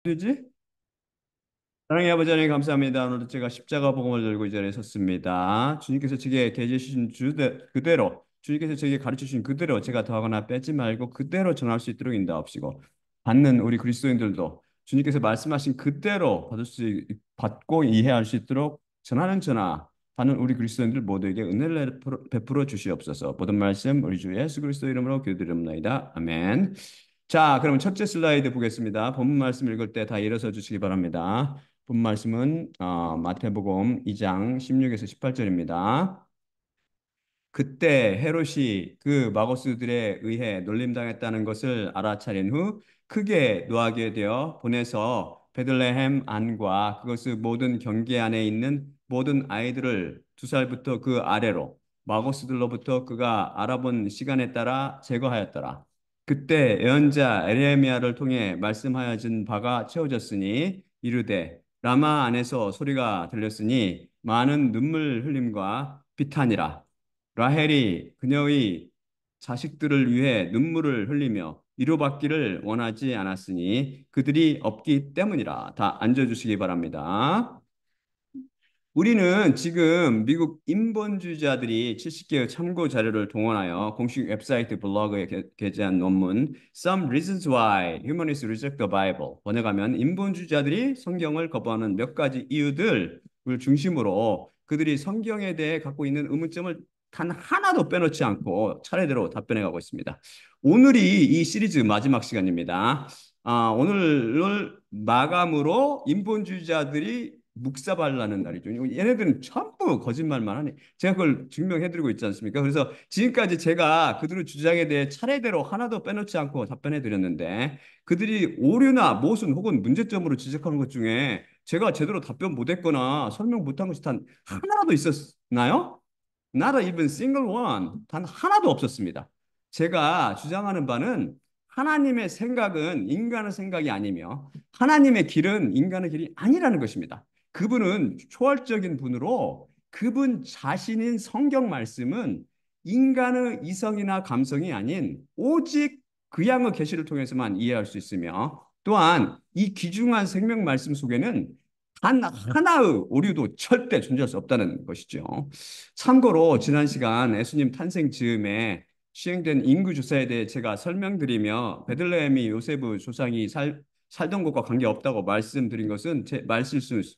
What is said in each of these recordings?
되지? 사랑의 아버지 하나님 감사합니다. 오늘도 제가 십자가 복음을 들고 이 자리에 섰습니다. 주님께서 제게 계시신 그대로 주님께서 제게 가르쳐 주신 그대로 제가 더하거나 빼지 말고 그대로 전할 수 있도록 인도하시고 받는 우리 그리스도인들도 주님께서 말씀하신 그대로 받고 이해할 수 있도록 전하는 받는 우리 그리스도인들 모두에게 은혜를 베풀어 주시옵소서. 모든 말씀 우리 주 예수 그리스도 이름으로 기도드립니다. 아멘. 자, 그럼 첫째 슬라이드 보겠습니다. 본문 말씀 읽을 때 다 일어서 주시기 바랍니다. 본 말씀은 마태복음 2장 16에서 18절입니다. 그때 헤롯이 그 마고스들에 의해 놀림당했다는 것을 알아차린 후 크게 노하게 되어 보내서 베들레헴 안과 그것의 모든 경계 안에 있는 모든 아이들을 2살부터 그 아래로 마고스들로부터 그가 알아본 시간에 따라 제거하였더라. 그때 예언자 에레미야를 통해 말씀하여진 바가 채워졌으니 이르되 라마 안에서 소리가 들렸으니 많은 눈물 흘림과 비탄이라. 라헬이 그녀의 자식들을 위해 눈물을 흘리며 위로받기를 원하지 않았으니 그들이 없기 때문이라. 다 앉아주시기 바랍니다. 우리는 지금 미국 인본주의자들이 70개의 참고 자료를 동원하여 공식 웹사이트 블로그에 게재한 논문 Some Reasons Why Humanists Reject the Bible 번역하면 인본주의자들이 성경을 거부하는 몇 가지 이유들을 중심으로 그들이 성경에 대해 갖고 있는 의문점을 단 하나도 빼놓지 않고 차례대로 답변해가고 있습니다. 오늘이 이 시리즈 마지막 시간입니다. 오늘을 마감으로 인본주의자들이 묵사발라는 날이죠. 얘네들은 전부 거짓말만 하네. 제가 그걸 증명해드리고 있지 않습니까? 그래서 지금까지 제가 그들의 주장에 대해 차례대로 하나도 빼놓지 않고 답변해드렸는데 그들이 오류나 모순 혹은 문제점으로 지적하는 것 중에 제가 제대로 답변 못했거나 설명 못한 것이 단 하나라도 있었나요? Not even single one. 단 하나도 없었습니다. 제가 주장하는 바는 하나님의 생각은 인간의 생각이 아니며 하나님의 길은 인간의 길이 아니라는 것입니다. 그분은 초월적인 분으로 그분 자신인 성경 말씀은 인간의 이성이나 감성이 아닌 오직 그 양의 계시를 통해서만 이해할 수 있으며 또한 이 귀중한 생명 말씀 속에는 단 하나의 오류도 절대 존재할 수 없다는 것이죠. 참고로 지난 시간 예수님 탄생 즈음에 시행된 인구 조사에 대해 제가 설명드리며 베들레헴이 요세프 조상이 살던 것과 관계없다고 말씀드린 것은 제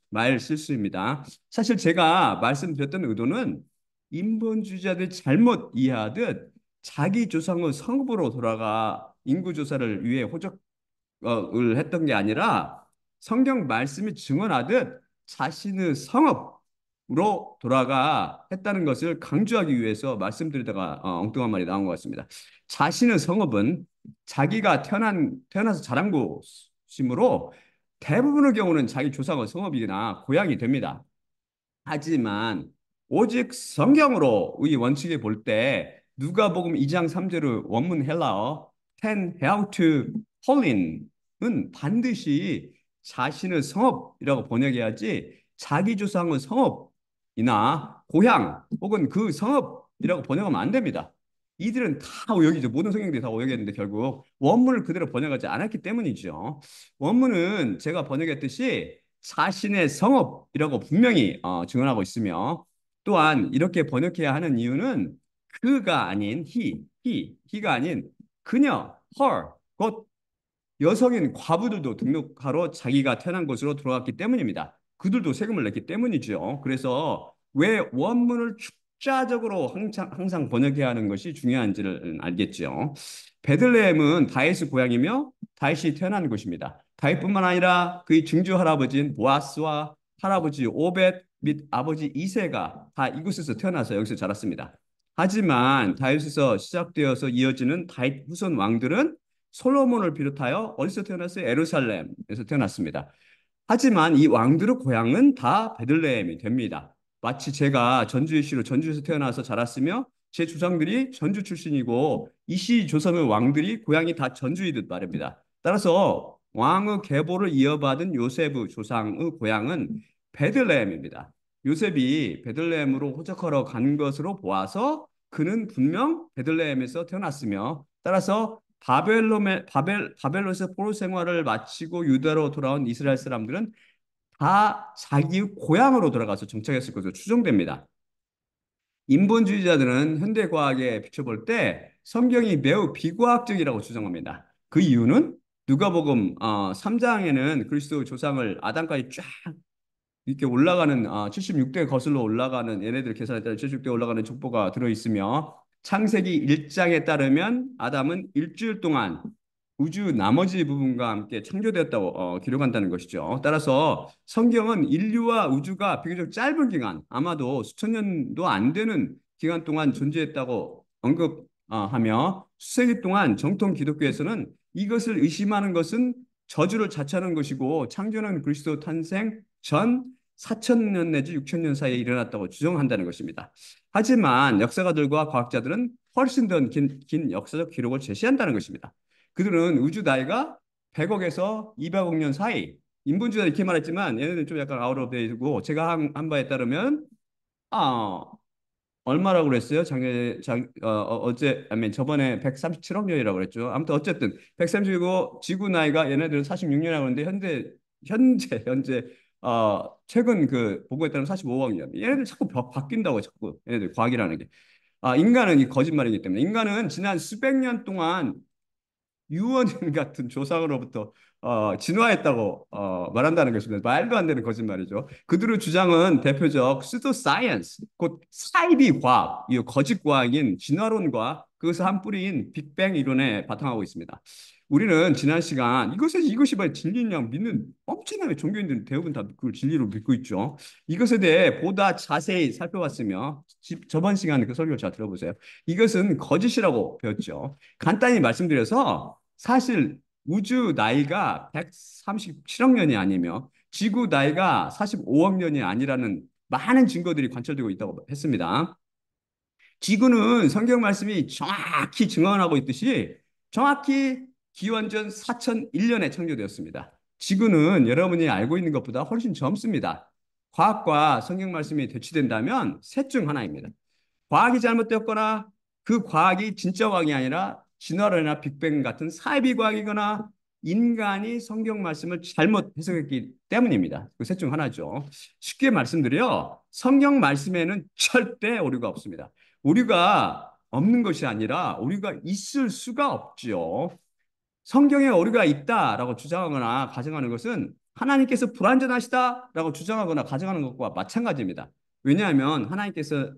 말실수입니다. 사실 제가 말씀드렸던 의도는 인본주의자들 잘못 이해하듯 자기 조상의 성읍으로 돌아가 인구 조사를 위해 호적을 했던 게 아니라 성경 말씀이 증언하듯 자신의 성읍으로 돌아가 했다는 것을 강조하기 위해서 말씀드리다가 엉뚱한 말이 나온 것 같습니다. 자신의 성읍은 자기가 태어나서 자란 곳이므로 대부분의 경우는 자기 조상의 성읍이나 고향이 됩니다. 하지만 오직 성경으로의 원칙에 볼 때 누가복음 2장 3절의 원문 헬라어 ten how to 홀린은 반드시 자신의 성읍이라고 번역해야지 자기 조상의 성읍이나 고향 혹은 그 성읍이라고 번역하면 안 됩니다. 이들은 다 오역이죠. 모든 성경들이 다 오역했는데 결국 원문을 그대로 번역하지 않았기 때문이죠. 원문은 제가 번역했듯이 자신의 성업이라고 분명히 증언하고 있으며 또한 이렇게 번역해야 하는 이유는 그가 아닌 he가 아닌 그녀, her, 곧 여성인 과부들도 등록하러 자기가 태어난 곳으로 들어갔기 때문입니다. 그들도 세금을 냈기 때문이죠. 그래서 왜 원문을 축자적으로 항상 번역해야 하는 것이 중요한지를 알겠죠. 베들레헴은 다윗의 고향이며 다윗이 태어난 곳입니다. 다윗뿐만 아니라 그의 증조 할아버지인 보아스와 할아버지 오벳 및 아버지 이세가 다 이곳에서 태어나서 여기서 자랐습니다. 하지만 다윗에서 시작되어서 이어지는 다윗 후손 왕들은 솔로몬을 비롯하여 어디서 태어났어요? 예루살렘에서 태어났습니다. 하지만 이 왕들의 고향은 다 베들레헴이 됩니다. 마치 제가 전주시로 전주에서 태어나서 자랐으며 제 조상들이 전주 출신이고 이시 조선의 왕들이 고향이 다 전주이듯 말입니다. 따라서 왕의 계보를 이어받은 요셉의 조상의 고향은 베들레헴입니다. 요셉이 베들레헴으로 호적하러 간 것으로 보아서 그는 분명 베들레헴에서 태어났으며 따라서 바벨론에서 포로 생활을 마치고 유다로 돌아온 이스라엘 사람들은 다 자기의 고향으로 돌아가서 정착했을 것으로 추정됩니다. 인본주의자들은 현대 과학에 비춰볼 때 성경이 매우 비과학적이라고 주장합니다. 그 이유는 누가복음 3장에는 그리스도 조상을 아담까지 쫙 이렇게 올라가는 76대 거슬러 올라가는 얘네들 계산에 따라 76대 올라가는 족보가 들어있으며 창세기 1장에 따르면 아담은 일주일 동안 우주 나머지 부분과 함께 창조되었다고 기록한다는 것이죠. 따라서 성경은 인류와 우주가 비교적 짧은 기간, 아마도 수천 년도 안 되는 기간 동안 존재했다고 언급하며 수세기 동안 정통 기독교에서는 이것을 의심하는 것은 저주를 자처하는 것이고 창조는 그리스도 탄생 전 4천 년 내지 6천 년 사이에 일어났다고 주장한다는 것입니다. 하지만 역사가들과 과학자들은 훨씬 더 긴 역사적 기록을 제시한다는 것입니다. 그들은 우주 나이가 100억에서 200억 년 사이, 인본주의자 이렇게 말했지만 얘네들 좀 약간 아웃 오브 데이트고 제가 한 바에 따르면 아 얼마라고 그랬어요? 어제 아니 저번에 137억 년이라고 그랬죠. 아무튼 어쨌든 130이고 지구 나이가 얘네들은 46년이라고 하는데 현재 최근 그 보고에 따르면 45억 년. 얘네들 자꾸 바뀐다고 자꾸 얘네들 과학이라는 게. 인간은 이 거짓말이기 때문에 인간은 지난 수백 년 동안 유언인 같은 조상으로부터 진화했다고 말한다는 것입니다. 말도 안 되는 거짓말이죠. 그들의 주장은 대표적 수도 사이언스, 곧 사이비 과학, 이 거짓 과학인 진화론과 그것의 한 뿌리인 빅뱅 이론에 바탕하고 있습니다. 우리는 지난 시간 이것이 바로 진리인 양 믿는 엄청나게 종교인들은 대부분 다 그걸 진리로 믿고 있죠. 이것에 대해 보다 자세히 살펴봤으며 저번 시간에 그 설교를 잘 들어보세요. 이것은 거짓이라고 배웠죠. 간단히 말씀드려서 사실 우주 나이가 137억 년이 아니며 지구 나이가 45억 년이 아니라는 많은 증거들이 관철되고 있다고 했습니다. 지구는 성경 말씀이 정확히 증언하고 있듯이 정확히 기원전 4001년에 창조되었습니다. 지구는 여러분이 알고 있는 것보다 훨씬 젊습니다. 과학과 성경 말씀이 대치된다면 셋 중 하나입니다. 과학이 잘못되었거나 그 과학이 진짜 과학이 아니라 진화론이나 빅뱅 같은 사이비 과학이거나 인간이 성경 말씀을 잘못 해석했기 때문입니다. 그 셋 중 하나죠. 쉽게 말씀드려 성경 말씀에는 절대 오류가 없습니다. 오류가 없는 것이 아니라 오류가 있을 수가 없지요. 성경에 오류가 있다라고 주장하거나 가정하는 것은 하나님께서 불완전하시다라고 주장하거나 가정하는 것과 마찬가지입니다. 왜냐하면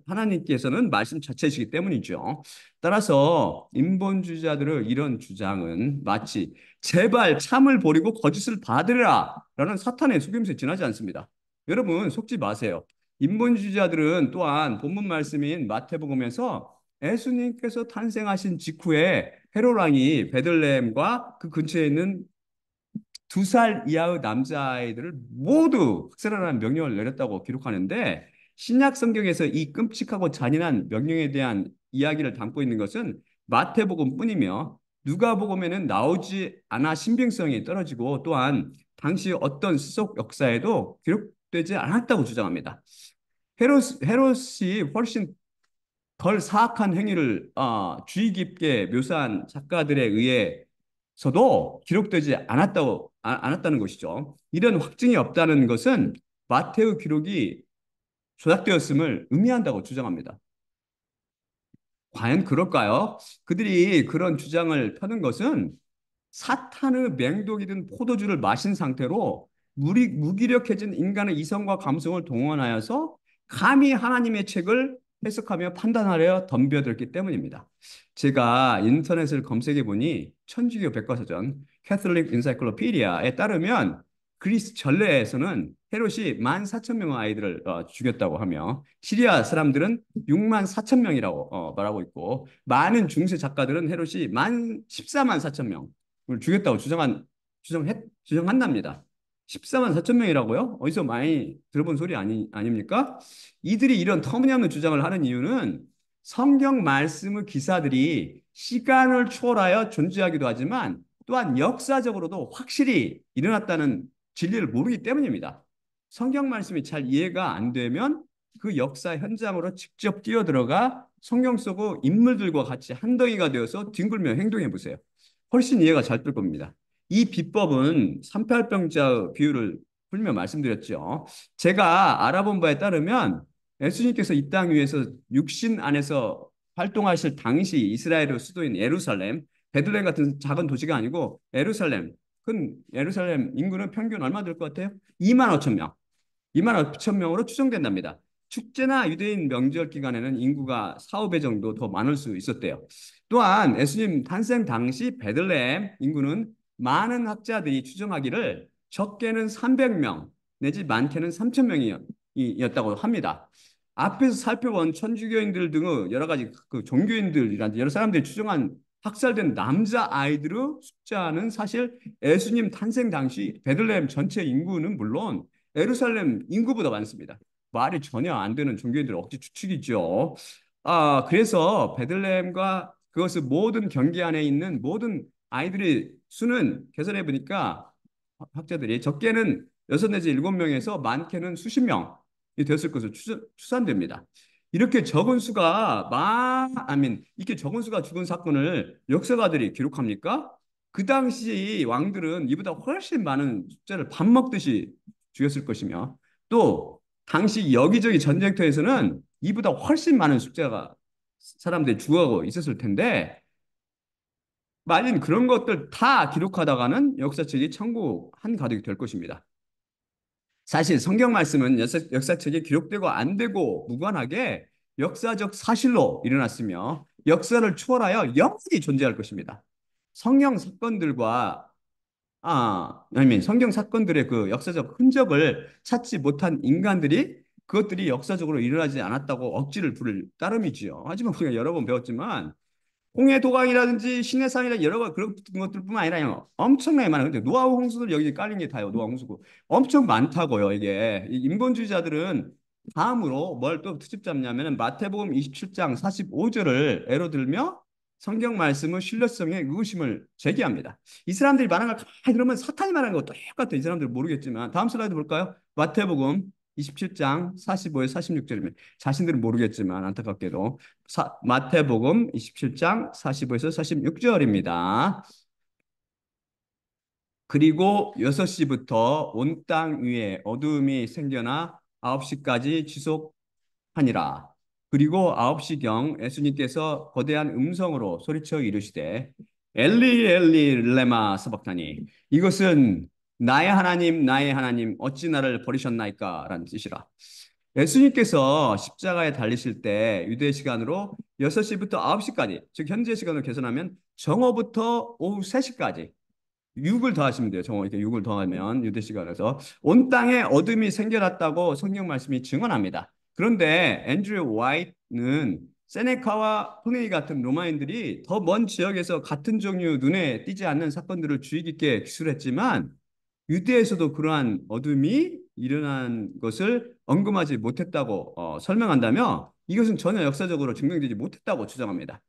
하나님께서는 말씀 자체이시기 때문이죠. 따라서 인본주의자들의 이런 주장은 마치 제발 참을 버리고 거짓을 받으라라는 사탄의 속임수에 지나지 않습니다. 여러분 속지 마세요. 인본주의자들은 또한 본문 말씀인 마태복음에서 예수님께서 탄생하신 직후에 헤롯 왕이 베들레헴과 그 근처에 있는 2살 이하의 남자아이들을 모두 학살하라는 명령을 내렸다고 기록하는데 신약 성경에서 이 끔찍하고 잔인한 명령에 대한 이야기를 담고 있는 것은 마태복음뿐이며 누가복음에는 나오지 않아 신빙성이 떨어지고 또한 당시 어떤 수속 역사에도 기록되지 않았다고 주장합니다. 헤롯이 훨씬 덜 사악한 행위를 주의 깊게 묘사한 작가들에 의해서도 기록되지 않았다는 것이죠. 이런 확증이 없다는 것은 마테오 기록이 조작되었음을 의미한다고 주장합니다. 과연 그럴까요? 그들이 그런 주장을 펴는 것은 사탄의 맹독이든 포도주를 마신 상태로 무기력해진 인간의 이성과 감성을 동원하여서 감히 하나님의 책을 해석하며 판단하려 덤벼들기 때문입니다. 제가 인터넷을 검색해 보니 천주교 백과사전 캐톨릭 인사이클로피디아에 따르면 그리스 전례에서는 헤롯이 14,000명의 아이들을 죽였다고 하며 시리아 사람들은 64,000명이라고 말하고 있고 많은 중세 작가들은 헤롯이 14만 4천 명을 죽였다고 주장한답니다. 14만 4천 명이라고요? 어디서 많이 들어본 소리 아닙니까? 이들이 이런 터무니없는 주장을 하는 이유는 성경 말씀의 기사들이 시간을 초월하여 존재하기도 하지만 또한 역사적으로도 확실히 일어났다는 진리를 모르기 때문입니다. 성경 말씀이 잘 이해가 안 되면 그 역사 현장으로 직접 뛰어들어가 성경 속의 인물들과 같이 한 덩이가 되어서 뒹굴며 행동해 보세요. 훨씬 이해가 잘 될 겁니다. 이 비법은 38병자 비유를 풀며 말씀드렸죠. 제가 알아본 바에 따르면 예수님께서 이 땅 위에서 육신 안에서 활동하실 당시 이스라엘의 수도인 예루살렘, 베들레헴 같은 작은 도시가 아니고 예루살렘, 큰 예루살렘 인구는 평균 얼마 될 것 같아요? 2만 5천 명. 2만 5천 명으로 추정된답니다. 축제나 유대인 명절 기간에는 인구가 4, 5배 정도 더 많을 수 있었대요. 또한 예수님 탄생 당시 베들레헴 인구는 많은 학자들이 추정하기를 적게는 300명 내지 많게는 3천 명이었다고 합니다. 앞에서 살펴본 천주교인들 등의 여러 가지 그 종교인들이란 여러 사람들이 추정한 학살된 남자 아이들의 숫자는 사실 예수님 탄생 당시 베들레헴 전체 인구는 물론 예루살렘 인구보다 많습니다. 말이 전혀 안 되는 종교인들 억지 추측이죠. 그래서 베들레헴과 그것을 모든 경계 안에 있는 모든 아이들의 수는 계산해 보니까 학자들이 적게는 6 내지 7명에서 많게는 수십 명이 됐을 것으로 추산됩니다. 이렇게 적은 수가 이렇게 적은 수가 죽은 사건을 역사가들이 기록합니까? 그 당시 왕들은 이보다 훨씬 많은 숫자를 밥 먹듯이 죽였을 것이며 또 당시 여기저기 전쟁터에서는 이보다 훨씬 많은 숫자가 사람들이 죽어가고 있었을 텐데 만일 그런 것들 다 기록하다가는 역사책이 천고한 가득이 될 것입니다. 사실 성경 말씀은 역사책에 기록되고 안 되고 무관하게 역사적 사실로 일어났으며 역사를 초월하여 영원히 존재할 것입니다. 성경 사건들과 아니면 성경 사건들의 그 역사적 흔적을 찾지 못한 인간들이 그것들이 역사적으로 일어나지 않았다고 억지를 부를 따름이지요. 하지만 우리가 여러 번 배웠지만 홍해 도강이라든지 신해산이나 여러 가지 그런 것들뿐만 아니라 엄청나게 많아요. 근데 노아우 홍수들 여기 깔린 게 다요. 노아우 홍수고 엄청 많다고요. 이게 이 인본주의자들은 다음으로 뭘 또 트집 잡냐면은 마태복음 27장 45절을 예로 들며 성경 말씀의 신뢰성에 의구심을 제기합니다. 이 사람들이 말하는 걸 가만히 들으면 사탄이 말하는 거 똑같아. 이 사람들 모르겠지만 다음 슬라이드 볼까요? 마태복음 27장 45에서 46절입니다. 자신들은 모르겠지만 안타깝게도 마태복음 27장 45에서 46절입니다. 그리고 6시부터 온 땅 위에 어두움이 생겨나 9시까지 지속하니라. 그리고 9시경 예수님께서 거대한 음성으로 소리쳐 이르시되 엘리 엘리 레마 사박다니 이것은 나의 하나님 어찌 나를 버리셨나이까 라는 뜻이라. 예수님께서 십자가에 달리실 때 유대 시간으로 6시부터 9시까지, 즉 현재 시간으로 계산하면 정오부터 오후 3시까지 6을 더하시면 돼요. 정오 이렇게 6을 더하면 유대 시간에서 온 땅에 어둠이 생겨났다고 성경 말씀이 증언합니다. 그런데 앤드류 화이트는 세네카와 플레이 같은 로마인들이 더 먼 지역에서 같은 종류 눈에 띄지 않는 사건들을 주의 깊게 기술했지만 유대에서도 그러한 어둠이 일어난 것을 언급하지 못했다고 설명한다며 이것은 전혀 역사적으로 증명되지 못했다고 주장합니다.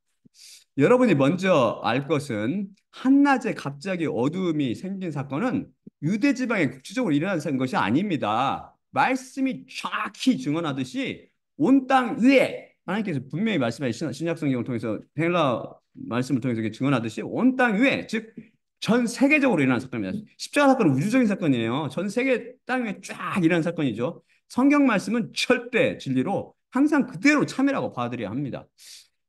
여러분이 먼저 알 것은 한낮에 갑자기 어두움이 생긴 사건은 유대 지방에 국지적으로 일어난 것이 아닙니다. 말씀이 정확히 증언하듯이 온 땅 위에 하나님께서 분명히 말씀하신 신약 성경을 통해서 헬라 말씀을 통해서 증언하듯이 온 땅 위에 즉 전 세계적으로 일어난 사건입니다. 십자가 사건은 우주적인 사건이에요. 전 세계 땅 위에 쫙 일어난 사건이죠. 성경 말씀은 절대 진리로 항상 그대로 참이라고 봐들여야 합니다.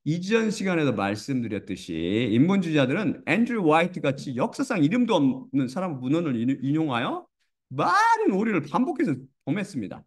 이전 시간에도 말씀드렸듯이 인본주의자들은 앤드류 화이트 같이 역사상 이름도 없는 사람 문헌을 인용하여 많은 오류를 반복해서 범했습니다.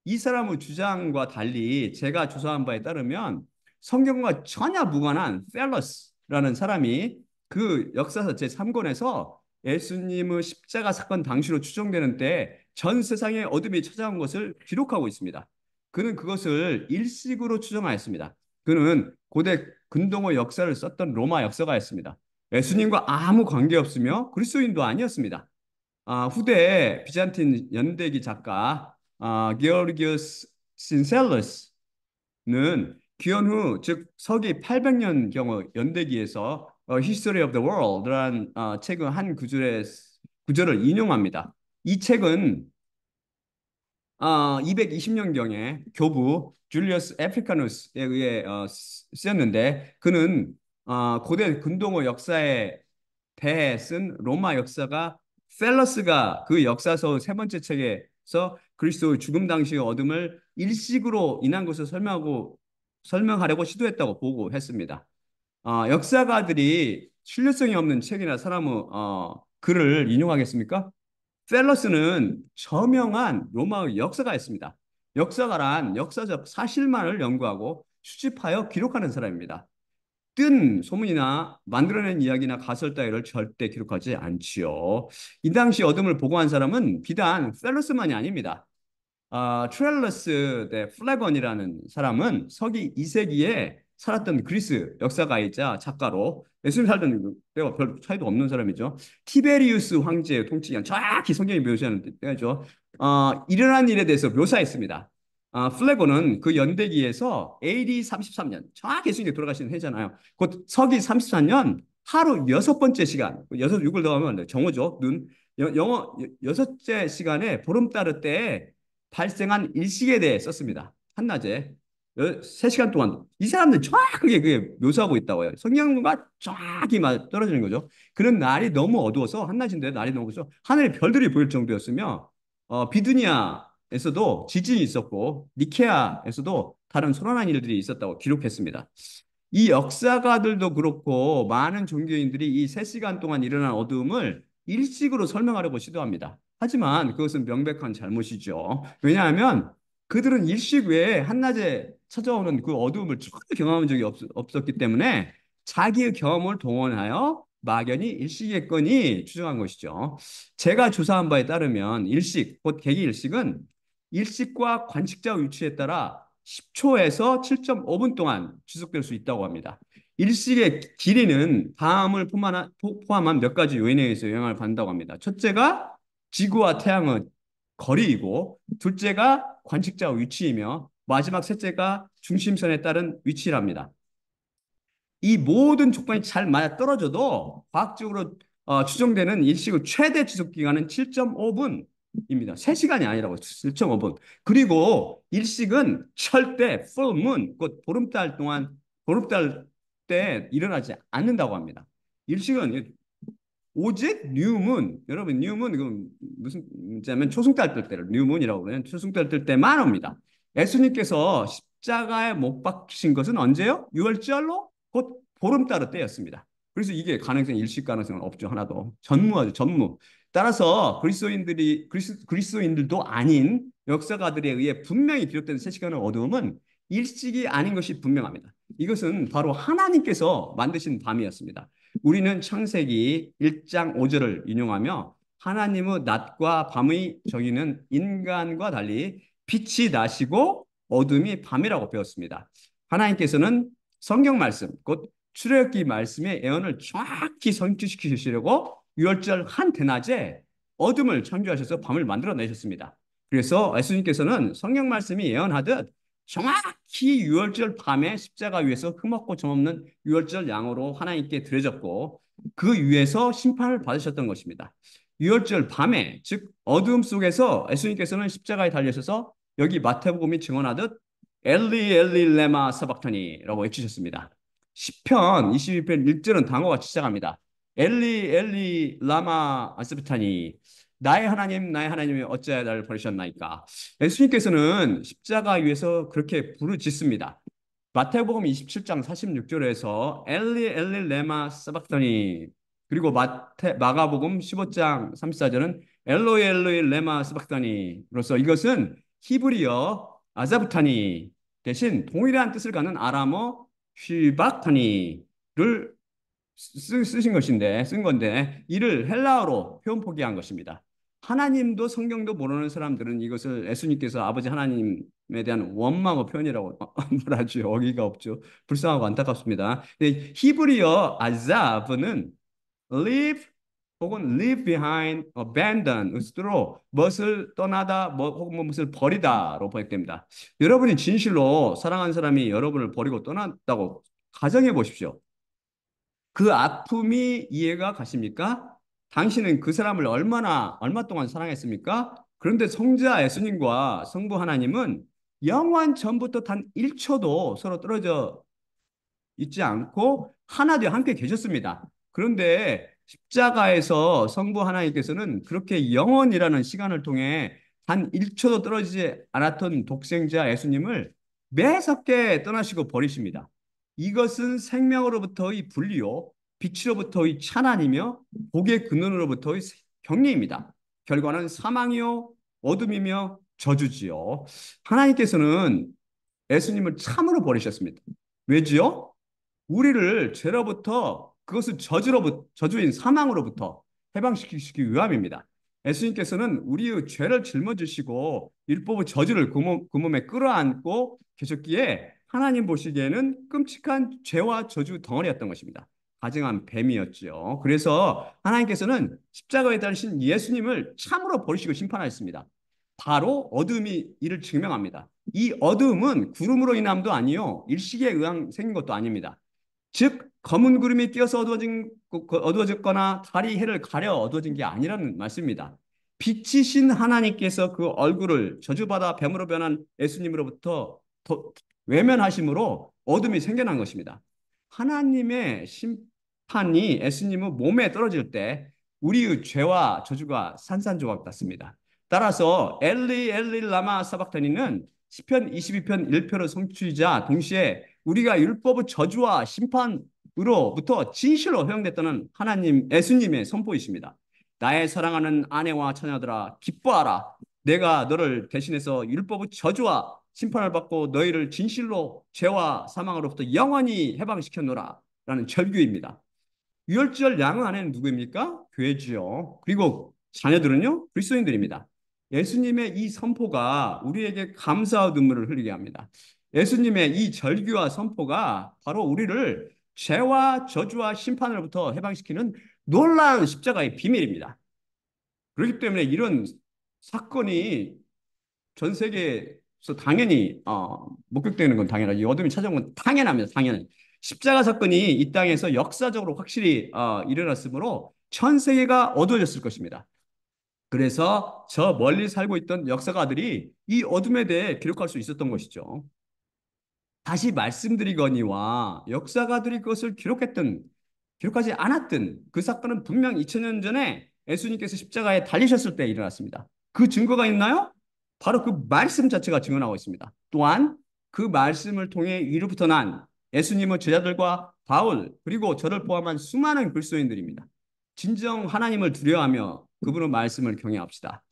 이 사람의 주장과 달리 제가 조사한 바에 따르면 성경과 전혀 무관한 펠러스라는 사람이 그 역사서 제3권에서 예수님의 십자가 사건 당시로 추정되는 때 전 세상에 어둠이 찾아온 것을 기록하고 있습니다. 그는 그것을 일식으로 추정하였습니다. 그는 고대 근동의 역사를 썼던 로마 역사가였습니다. 예수님과 아무 관계없으며 그리스도인도 아니었습니다. 후대 비잔틴 연대기 작가 기어르기우스 신셀러스는 귀환 후, 즉 서기 800년경의 연대기에서 History of the World라는 책의 한 구절을 인용합니다. 이 책은 220년경에 교부 줄리어스 에프리카누스에 의해 쓰였는데 그는 고대 근동의 역사에 배에 쓴 로마 역사가 펠러스가 그 역사서 세 번째 책에서 그리스도의 죽음 당시의 어둠을 일식으로 인한 것을 설명하려고 시도했다고 보고했습니다. 역사가들이 신뢰성이 없는 책이나 사람의 글을 인용하겠습니까? 펠러스는 저명한 로마의 역사가였습니다. 역사가란 역사적 사실만을 연구하고 수집하여 기록하는 사람입니다. 뜬 소문이나 만들어낸 이야기나 가설 따위를 절대 기록하지 않지요. 이 당시 어둠을 보고한 사람은 비단 펠러스만이 아닙니다. 트렐러스 대 플래건이라는 사람은 서기 2세기에 살았던 그리스 역사가이자 작가로 예수님 살던 때와 별 차이도 없는 사람이죠. 티베리우스 황제의 통치 기간 정확히 성경이 묘사하는 때죠. 일어난 일에 대해서 묘사했습니다. 플래곤은 그 연대기에서 AD 33년 정확히 예수님이 돌아가신 해잖아요. 곧 서기 34년 하루 여섯 번째 시간, 여섯 육을 더하면 정오죠. 눈 영어 여섯째 시간에 보름달을 때에 발생한 일식에 대해 썼습니다. 한낮에 3시간 동안 이 사람들 정확하게 그게 묘사하고 있다고요. 성경과 정확히 떨어지는 거죠. 그런 날이 너무 어두워서 한낮인데 날이 너무 어두워서 하늘에 별들이 보일 정도였으며 비두니아에서도 지진이 있었고 니케아에서도 다른 소란한 일들이 있었다고 기록했습니다. 이 역사가들도 그렇고 많은 종교인들이 이 3시간 동안 일어난 어두움을 일식으로 설명하려고 시도합니다. 하지만 그것은 명백한 잘못이죠. 왜냐하면 그들은 일식 외에 한낮에 찾아오는 그 어두움을 전혀 경험한 적이 없었기 때문에 자기의 경험을 동원하여 막연히 일식이겠거니 추정한 것이죠. 제가 조사한 바에 따르면 일식, 곧 개기일식은 일식과 관측자 위치에 따라 10초에서 7.5분 동안 지속될 수 있다고 합니다. 일식의 길이는 다음을 포함한 몇 가지 요인에 의해서 영향을 받는다고 합니다. 첫째가 지구와 태양의 거리이고, 둘째가 관측자 위치이며, 마지막 셋째가 중심선에 따른 위치랍니다. 이 모든 조건이 잘 맞아 떨어져도 과학적으로 추정되는 일식의 최대 지속 기간은 7.5분입니다. 3시간이 아니라고 7.5분. 그리고 일식은 절대 full moon, 곧 보름달 때 일어나지 않는다고 합니다. 일식은 오직 뉴문, 여러분 뉴문 그 무슨 문자면 초승달 뜰 때를 뉴문이라고 그러는 초승달 뜰 때만 옵니다. 예수님께서 십자가에 못 박히신 것은 언제요? 6월절로 곧 보름달의 때였습니다. 그래서 이게 가능성 일식 가능성은 없죠. 하나도 전무하죠. 전무. 따라서 그리스도인들도 아닌 역사가들에 의해 분명히 기록된 3시간의 어두움은 일식이 아닌 것이 분명합니다. 이것은 바로 하나님께서 만드신 밤이었습니다. 우리는 창세기 1장 5절을 인용하며 하나님의 낮과 밤의 정의는 인간과 달리 빛이 나시고 어둠이 밤이라고 배웠습니다. 하나님께서는 성경 말씀, 곧 출애굽기 말씀의 예언을 정확히 성취시키시려고 유월절 한 대낮에 어둠을 창조하셔서 밤을 만들어내셨습니다. 그래서 예수님께서는 성경 말씀이 예언하듯 정확히 유월절 밤에 십자가 위에서 흠없고 점없는 유월절 양으로 하나님께 드려졌고 그 위에서 심판을 받으셨던 것입니다. 유월절 밤에 즉 어두움 속에서 예수님께서는 십자가에 달리셔서 여기 마태복음이 증언하듯 엘리 엘리 레마 사박타니라고 외치셨습니다. 시편 22편 1절은 단어가 시작합니다. 엘리 엘리 라마 아스비타니 나의 하나님 나의 하나님이 어찌하여 나를 버리셨나이까. 예수님께서는 십자가 위에서 그렇게 부르짖습니다. 마태복음 27장 46절에서 엘리 엘리 레마 사박다니 그리고 마가복음 15장 34절은 엘로이 엘로이 레마 사박다니로서 이것은 히브리어 아자부타니 대신 동일한 뜻을 갖는 아람어 휘박타니를 쓰신 것인데 쓴 건데 이를 헬라어로 표현 포기한 것입니다. 하나님도 성경도 모르는 사람들은 이것을 예수님께서 아버지 하나님에 대한 원망의 표현이라고 말하죠. 어기가 없죠. 불쌍하고 안타깝습니다. 히브리어 아자브는 leave 혹은 leave behind, abandon, 으스로 무엇을 떠나다 혹은 무엇을 버리다로 번역됩니다. 여러분이 진실로 사랑하는 사람이 여러분을 버리고 떠났다고 가정해 보십시오. 그 아픔이 이해가 가십니까? 당신은 그 사람을 얼마 동안 사랑했습니까? 그런데 성자 예수님과 성부 하나님은 영원 전부터 단 1초도 서로 떨어져 있지 않고 하나 되어 함께 계셨습니다. 그런데 십자가에서 성부 하나님께서는 그렇게 영원이라는 시간을 통해 단 1초도 떨어지지 않았던 독생자 예수님을 매섭게 떠나시고 버리십니다. 이것은 생명으로부터의 분리요, 빛으로부터의 찬환이며 복의 근원으로부터의 격리입니다. 결과는 사망이요, 어둠이며 저주지요. 하나님께서는 예수님을 참으로 버리셨습니다. 왜지요? 우리를 죄로부터 그것은 저주인 사망으로부터 해방시키기 위함입니다. 예수님께서는 우리의 죄를 짊어지시고 율법의 저주를 그 몸에 끌어안고 계셨기에 하나님 보시기에는 끔찍한 죄와 저주 덩어리였던 것입니다. 가증한 뱀이었지요. 그래서 하나님께서는 십자가에 달리신 예수님을 참으로 버리시고 심판하셨습니다. 바로 어둠이 이를 증명합니다. 이 어둠은 구름으로 인함도 아니요 일식에 의한 생긴 것도 아닙니다. 즉 검은 구름이 끼어서 어두워졌거나 달이 해를 가려 어두워진 게 아니라는 말씀입니다. 빛이신 하나님께서 그 얼굴을 저주받아 뱀으로 변한 예수님으로부터 외면하심으로 어둠이 생겨난 것입니다. 하나님의 심판이 예수님의 몸에 떨어질 때 우리의 죄와 저주가 산산조각 났습니다. 따라서 엘리 엘리 라마 사박타니는 시편 22편 1표로 성취자 동시에 우리가 율법의 저주와 심판으로부터 진실로 허용됐다는 하나님 예수님의 선포이십니다. 나의 사랑하는 아내와 처녀들아 기뻐하라. 내가 너를 대신해서 율법의 저주와 심판을 받고 너희를 진실로 죄와 사망으로부터 영원히 해방시켰노라 라는 절규입니다. 유월절 양의 아내는 누구입니까? 교회지요. 그리고 자녀들은요? 그리스도인들입니다. 예수님의 이 선포가 우리에게 감사와 눈물을 흘리게 합니다. 예수님의 이 절규와 선포가 바로 우리를 죄와 저주와 심판으로부터 해방시키는 놀라운 십자가의 비밀입니다. 그렇기 때문에 이런 사건이 전 세계에서 당연히 목격되는 건 당연하지. 어둠이 찾아온 건 당연합니다. 당연히. 십자가 사건이 이 땅에서 역사적으로 확실히 일어났으므로 전 세계가 어두워졌을 것입니다. 그래서 저 멀리 살고 있던 역사가들이 이 어둠에 대해 기록할 수 있었던 것이죠. 다시 말씀드리거니와 역사가들이 그것을 기록하지 않았든 그 사건은 분명 2000년 전에 예수님께서 십자가에 달리셨을 때 일어났습니다. 그 증거가 있나요? 바로 그 말씀 자체가 증언하고 있습니다. 또한 그 말씀을 통해 위로부터 난 예수님의 제자들과 바울 그리고 저를 포함한 수많은 그리스도인들입니다. 진정 하나님을 두려워하며 그분의 말씀을 경외합시다.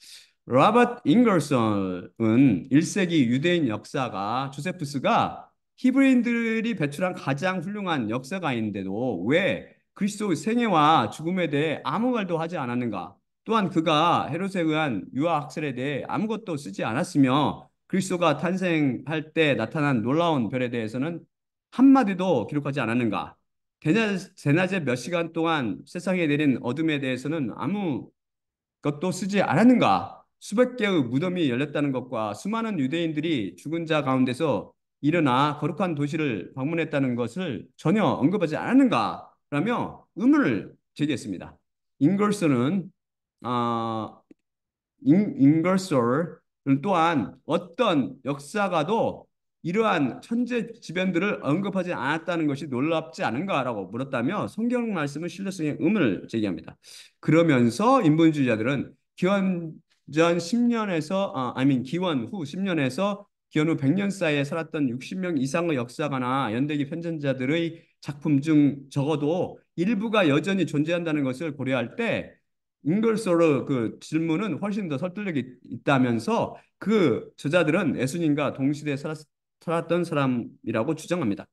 로버트 잉걸슨은 1세기 유대인 역사가 조세푸스가 히브리인들이 배출한 가장 훌륭한 역사가인데도 왜 그리스도의 생애와 죽음에 대해 아무 말도 하지 않았는가? 또한 그가 헤롯에 의한 유아 학살에 대해 아무것도 쓰지 않았으며 그리스도가 탄생할 때 나타난 놀라운 별에 대해서는 한마디도 기록하지 않았는가? 대낮에 몇 시간 동안 세상에 내린 어둠에 대해서는 아무 것도 쓰지 않았는가? 수백 개의 무덤이 열렸다는 것과 수많은 유대인들이 죽은 자 가운데서 일어나 거룩한 도시를 방문했다는 것을 전혀 언급하지 않았는가? 라며 의문을 제기했습니다. 잉걸스는 아, 잉걸솔 또한 어떤 역사가도 이러한 천재지변들을 언급하지 않았다는 것이 놀랍지 않은가라고 물었다며 성경 말씀의 신뢰성에 의문을 제기합니다. 그러면서 인본주의자들은 기원 전 10년에서 기원 후 10년에서 기원 후 100년 사이에 살았던 60명 이상의 역사가나 연대기 편찬자들의 작품 중 적어도 일부가 여전히 존재한다는 것을 고려할 때 잉글소르 그 질문은 훨씬 더 설득력이 있다면서 그 저자들은 예수님과 동시대에 살았던 사람이라고 주장합니다.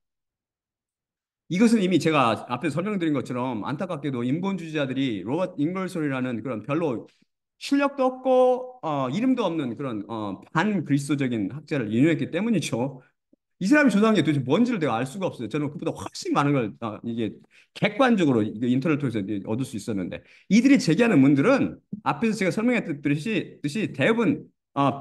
이것은 이미 제가 앞에 설명드린 것처럼 안타깝게도 인본주의자들이 로버트 잉글솔이라는 그런 별로 실력도 없고 이름도 없는 그런 반그리스도적인 학자를 인용했기 때문이죠. 이 사람이 조사한 게 도대체 뭔지를 내가 알 수가 없어요. 저는 그보다 훨씬 많은 걸 이게 객관적으로 인터넷 통해서 얻을 수 있었는데 이들이 제기하는 문들은 앞에서 제가 설명했듯이 대부분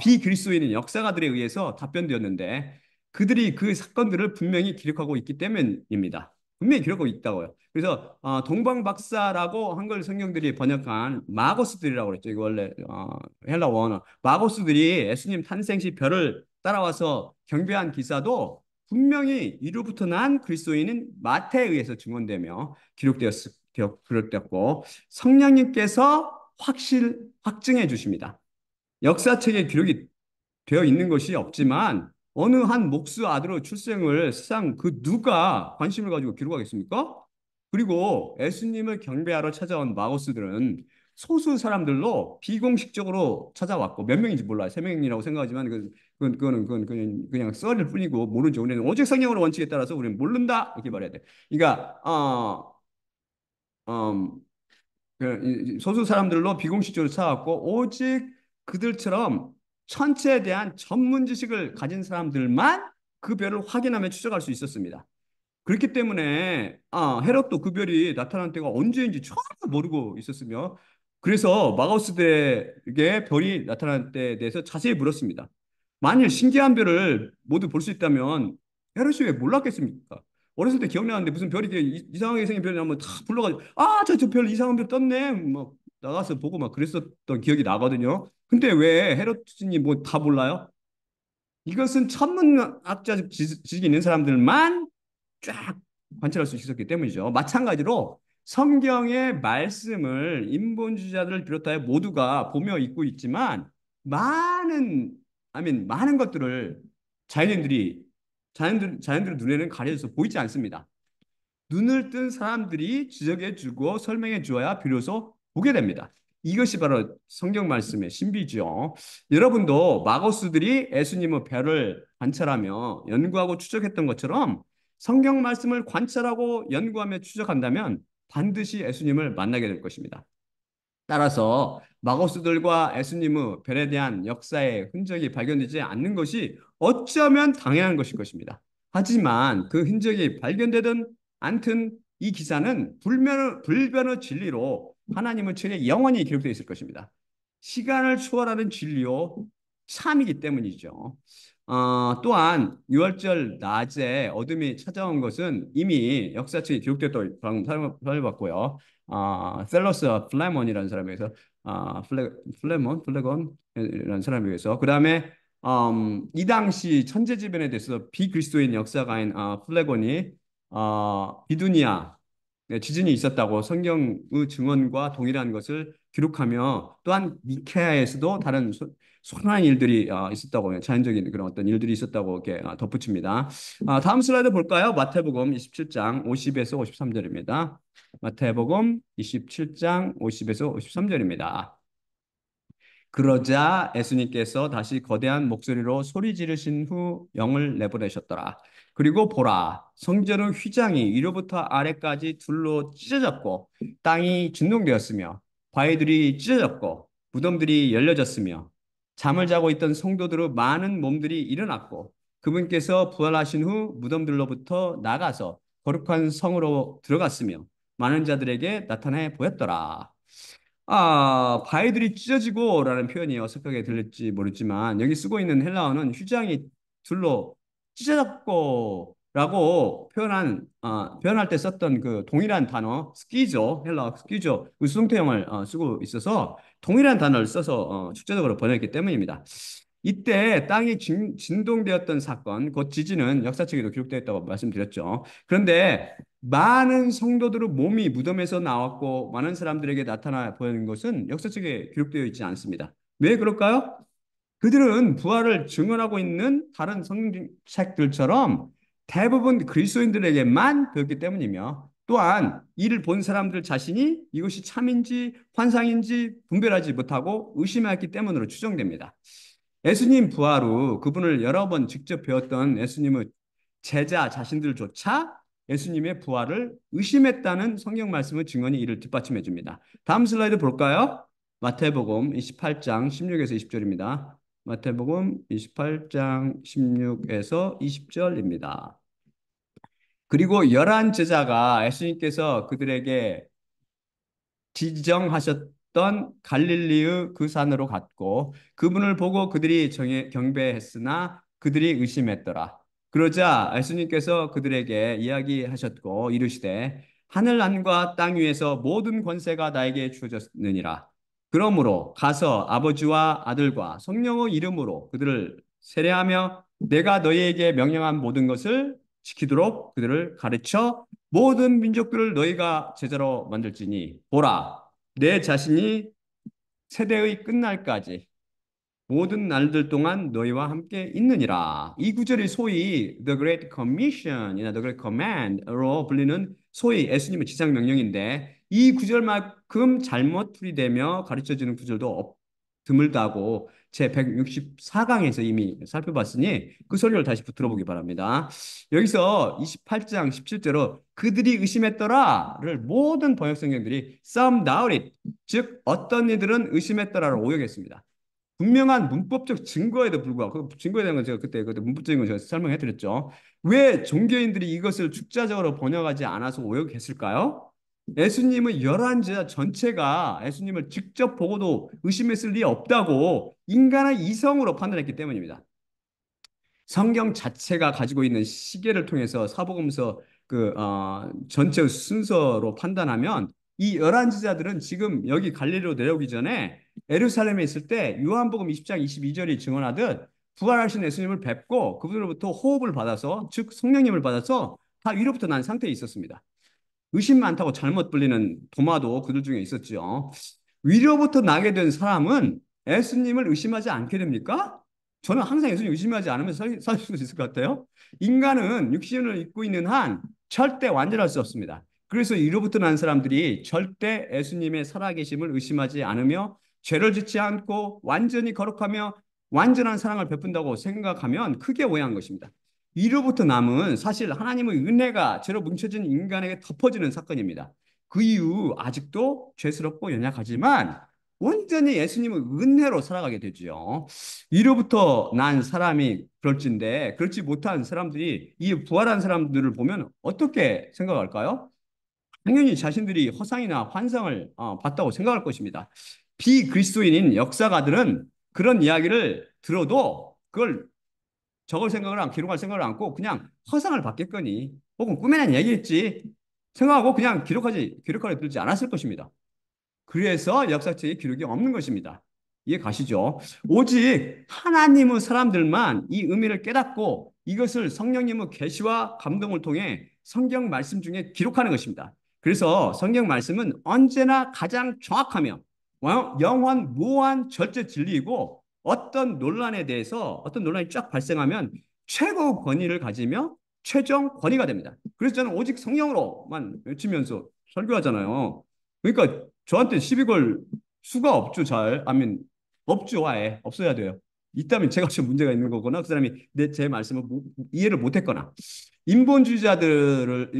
비그리스도인인 역사가들에 의해서 답변되었는데 그들이 그 사건들을 분명히 기록하고 있기 때문입니다. 분명히 기록하고 있다고요. 그래서 동방박사라고 한글 성경들이 번역한 마고스들이라고 그랬죠. 이거 원래 헬라 원어 마고스들이 예수님 탄생 시 별을 따라와서 경배한 기사도 분명히 이로부터 난 그리스도인인 마태에 의해서 증언되며 기록되었기 기록되었고 성령님께서 확증해 주십니다. 역사책에 기록이 되어 있는 것이 없지만 어느 한 목수 아들의 출생을 세상 그 누가 관심을 가지고 기록하겠습니까? 그리고 예수님을 경배하러 찾아온 마고스들은 소수 사람들로 비공식적으로 찾아왔고 몇 명인지 몰라요. 세 명이라고 생각하지만 그거는 그냥 썰일 뿐이고 모르죠. 우리는 오직 성령으로 원칙에 따라서 우리는 모른다 이렇게 말해야 돼. 그러니까 음, 소수 사람들로 비공식적으로 찾아왔고 오직 그들처럼 천체에 대한 전문 지식을 가진 사람들만 그 별을 확인하며 추적할 수 있었습니다. 그렇기 때문에 헤롯도 그 별이 나타난 때가 언제인지 전혀 모르고 있었으며 그래서 마가우스에게 별이 나타난 때에 대해서 자세히 물었습니다. 만일 신기한 별을 모두 볼 수 있다면 헤롯이 왜 몰랐겠습니까? 어렸을 때 기억나는데 무슨 별이 이렇게 이상하게 생긴 별이 나면 다 불러가지고 저 별 이상한 별 떴네 막 나가서 보고 막 그랬었던 기억이 나거든요. 근데 왜 헤롯이 뭐 다 몰라요? 이것은 천문학자적 지식이 있는 사람들만 쫙 관찰할 수 있었기 때문이죠. 마찬가지로 성경의 말씀을 인본주의자들을 비롯하여 모두가 보며 읽고 있지만 많은 것들을 자연인들이 자연들 눈에는 가려져서 보이지 않습니다. 눈을 뜬 사람들이 지적해 주고 설명해 주어야 비로소 보게 됩니다. 이것이 바로 성경 말씀의 신비죠. 여러분도 마고스들이 예수님의 별을 관찰하며 연구하고 추적했던 것처럼 성경 말씀을 관찰하고 연구하며 추적한다면 반드시 예수님을 만나게 될 것입니다. 따라서 마고스들과 예수님의 별에 대한 역사의 흔적이 발견되지 않는 것이 어쩌면 당연한 것일 것입니다. 하지만 그 흔적이 발견되든 않든 이 기사는 불변의 진리로 하나님의 책에 영원히 기록되어 있을 것입니다. 시간을 초월하는 진리요 참이기 때문이죠. 또한 6월절 낮에 어둠이 찾아온 것은 이미 역사책에 기록되었다고 방금 설명받고요. 셀러스 플레몬이라는 사람에 의해서 플레곤이라는 사람에 의해서 그 다음에 이 당시 천재지변에 대해서 비그리스도인 역사가인 플레곤이 비두니아 지진이 있었다고 성경의 증언과 동일한 것을 기록하며 또한 니케아에서도 다른 소란한 일들이 있었다고 자연적인 그런 어떤 일들이 있었다고 이렇게 덧붙입니다. 다음 슬라이드 볼까요? 마태복음 27장 50에서 53절입니다. 마태복음 27장 50에서 53절입니다. 그러자 예수님께서 다시 거대한 목소리로 소리 지르신 후 영을 내보내셨더라. 그리고 보라, 성전의 휘장이 위로부터 아래까지 둘로 찢어졌고 땅이 진동되었으며 바위들이 찢어졌고 무덤들이 열려졌으며 잠을 자고 있던 성도들의 많은 몸들이 일어났고 그분께서 부활하신 후 무덤들로부터 나가서 거룩한 성으로 들어갔으며 많은 자들에게 나타내 보였더라. 바위들이 찢어지고라는 표현이 어색하게 들릴지 모르지만 여기 쓰고 있는 헬라어는 휘장이 둘로 찢어졌고라고 표현할 때 썼던 그 동일한 단어 스키조 헬라어 스키조 그 수동태형을 쓰고 있어서 동일한 단어를 써서 축자적으로 번역했기 때문입니다. 이때 땅이 진동되었던 사건, 곧 지진은 역사책에도 기록되어 있다고 말씀드렸죠. 그런데 많은 성도들의 몸이 무덤에서 나왔고 많은 사람들에게 나타나 보이는 것은 역사책에 기록되어 있지 않습니다. 왜 그럴까요? 그들은 부활을 증언하고 있는 다른 성경책들처럼 대부분 그리스도인들에게만 배웠기 때문이며 또한 이를 본 사람들 자신이 이것이 참인지 환상인지 분별하지 못하고 의심했기 때문으로 추정됩니다. 예수님 부활 후 그분을 여러 번 직접 배웠던 예수님의 제자 자신들조차 예수님의 부활을 의심했다는 성경 말씀의 증언이 이를 뒷받침해 줍니다. 다음 슬라이드 볼까요? 마태복음 28장 16에서 20절입니다. 마태복음 28장 16에서 20절입니다. 그리고 11 제자가 예수님께서 그들에게 지정하셨던 갈릴리의 그 산으로 갔고 그분을 보고 그들이 경배했으나 그들이 의심했더라. 그러자 예수님께서 그들에게 이야기하셨고 이르시되 하늘안과 땅 위에서 모든 권세가 나에게 주어졌느니라. 그러므로 가서 아버지와 아들과 성령의 이름으로 그들을 세례하며 내가 너희에게 명령한 모든 것을 지키도록 그들을 가르쳐 모든 민족들을 너희가 제자로 만들지니 보라 내 자신이 세대의 끝날까지 모든 날들 동안 너희와 함께 있느니라. 이 구절이 소위 The Great Commission이나 The Great Command로 불리는 소위 예수님의 지상 명령인데 이 구절만큼 잘못 풀이되며 가르쳐지는 구절도 드물다고 제 164강에서 이미 살펴봤으니 그 소리를 다시 붙들어 보기 바랍니다. 여기서 28장 17절로 그들이 의심했더라를 모든 번역 성경들이 some doubted 즉 어떤 이들은 의심했더라로 오역했습니다. 분명한 문법적 증거에도 불구하고 그 증거에 대한 건 제가 그때 문법적인 건 제가 설명해 드렸죠. 왜 종교인들이 이것을 축자적으로 번역하지 않아서 오역했을까요? 예수님의 열한 제자 전체가 예수님을 직접 보고도 의심했을 리 없다고 인간의 이성으로 판단했기 때문입니다. 성경 자체가 가지고 있는 시계를 통해서 사복음서 전체 순서로 판단하면 이 열한 지자들은 지금 여기 갈릴리로 내려오기 전에 예루살렘에 있을 때 요한복음 20장 22절이 증언하듯 부활하신 예수님을 뵙고 그분으로부터 호흡을 받아서 즉 성령님을 받아서 다 위로부터 난 상태에 있었습니다. 의심 많다고 잘못 불리는 도마도 그들 중에 있었죠. 위로부터 나게 된 사람은 예수님을 의심하지 않게 됩니까? 저는 항상 예수님 의심하지 않으면 살 수 있을 것 같아요. 인간은 육신을 입고 있는 한 절대 완전할 수 없습니다. 그래서 위로부터 난 사람들이 절대 예수님의 살아계심을 의심하지 않으며 죄를 짓지 않고 완전히 거룩하며 완전한 사랑을 베푼다고 생각하면 크게 오해한 것입니다. 위로부터 남은 사실 하나님의 은혜가 죄로 뭉쳐진 인간에게 덮어지는 사건입니다. 그 이후 아직도 죄스럽고 연약하지만 온전히 예수님의 은혜로 살아가게 되죠. 위로부터 난 사람이 그럴진데 그렇지 못한 사람들이 이 부활한 사람들을 보면 어떻게 생각할까요? 당연히 자신들이 허상이나 환상을 봤다고 생각할 것입니다. 비그리스도인인 역사가들은 그런 이야기를 들어도 그걸 적을 생각을 안, 기록할 생각을 않고 그냥 허상을 받겠거니 혹은 꿈에난 얘기했지 생각하고 그냥 기록하려 들지 않았을 것입니다. 그래서 역사책에 기록이 없는 것입니다. 이해 가시죠? 오직 하나님의 사람들만 이 의미를 깨닫고 이것을 성령님의 계시와 감동을 통해 성경 말씀 중에 기록하는 것입니다. 그래서 성경 말씀은 언제나 가장 정확하며 영원 무한 절대 진리이고 어떤 논란이 쫙 발생하면 최고 권위를 가지며 최종 권위가 됩니다. 그래서 저는 오직 성령으로만 외치면서 설교하잖아요. 그러니까 저한테 시비 걸 수가 없죠, 잘. 아멘. 없죠, 아예. 없어야 돼요. 있다면 제가 좀 문제가 있는 거거나 그 사람이 제 말씀을 이해를 못했거나 인본주의자들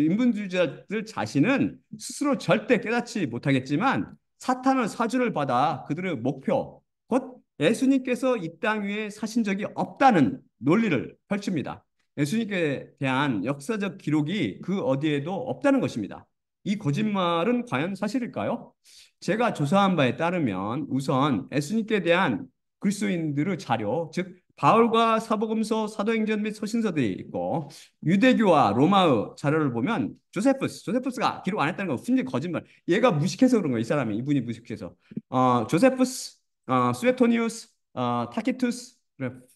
자신은 스스로 절대 깨닫지 못하겠지만 사탄의 사주를 받아 그들의 목표 곧 예수님께서 이 땅 위에 사신 적이 없다는 논리를 펼칩니다. 예수님께 대한 역사적 기록이 그 어디에도 없다는 것입니다. 이 거짓말은 과연 사실일까요? 제가 조사한 바에 따르면 우선 예수님께 대한 그리스도인들의 자료, 즉 바울과 사복음서, 사도행전 및 서신서들이 있고 유대교와 로마의 자료를 보면 조세푸스가 기록 안 했다는 거 순전히 거짓말. 얘가 무식해서 그런 거야, 이 사람이. 이분이 무식해서. 조세푸스, 스웨토니우스, 타키투스,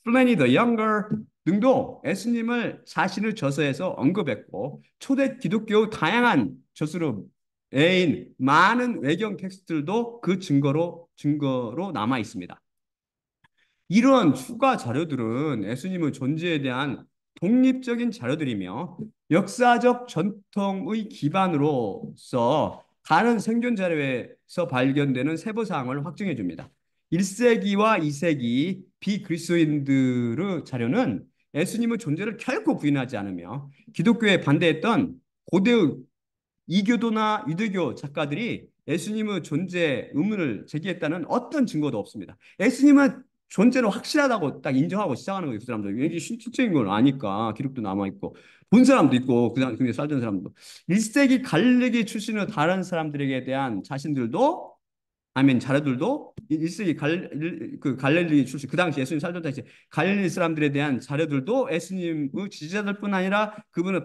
플레니 더 영거 등도 예수님을 자신의 저서에서 언급했고 초대 기독교 다양한 저서로 애인 많은 외경 텍스트들도 그 증거로 남아 있습니다. 이러한 추가 자료들은 예수님의 존재에 대한 독립적인 자료들이며 역사적 전통의 기반으로서 다른 생존 자료에서 발견되는 세부 사항을 확증해 줍니다. 1세기와 2세기 비그리스도인들의 자료는 예수님의 존재를 결코 부인하지 않으며 기독교에 반대했던 고대의 이교도나 유대교 작가들이 예수님의 존재 의문을 제기했다는 어떤 증거도 없습니다. 예수님은 존재로 확실하다고 딱 인정하고 시작하는 거예요. 그 사람들. 왠지 신체적인 걸 아니까 기록도 남아있고 본 사람도 있고 그 당시에 살던 사람도 1세기 갈릴리 출신의 다른 사람들에게 대한 자신들도 아멘 자료들도 1세기 갈릴리 출신 그 당시 예수님 살던 당시 갈릴리 사람들에 대한 자료들도 예수님의 지지자들뿐 아니라 그분의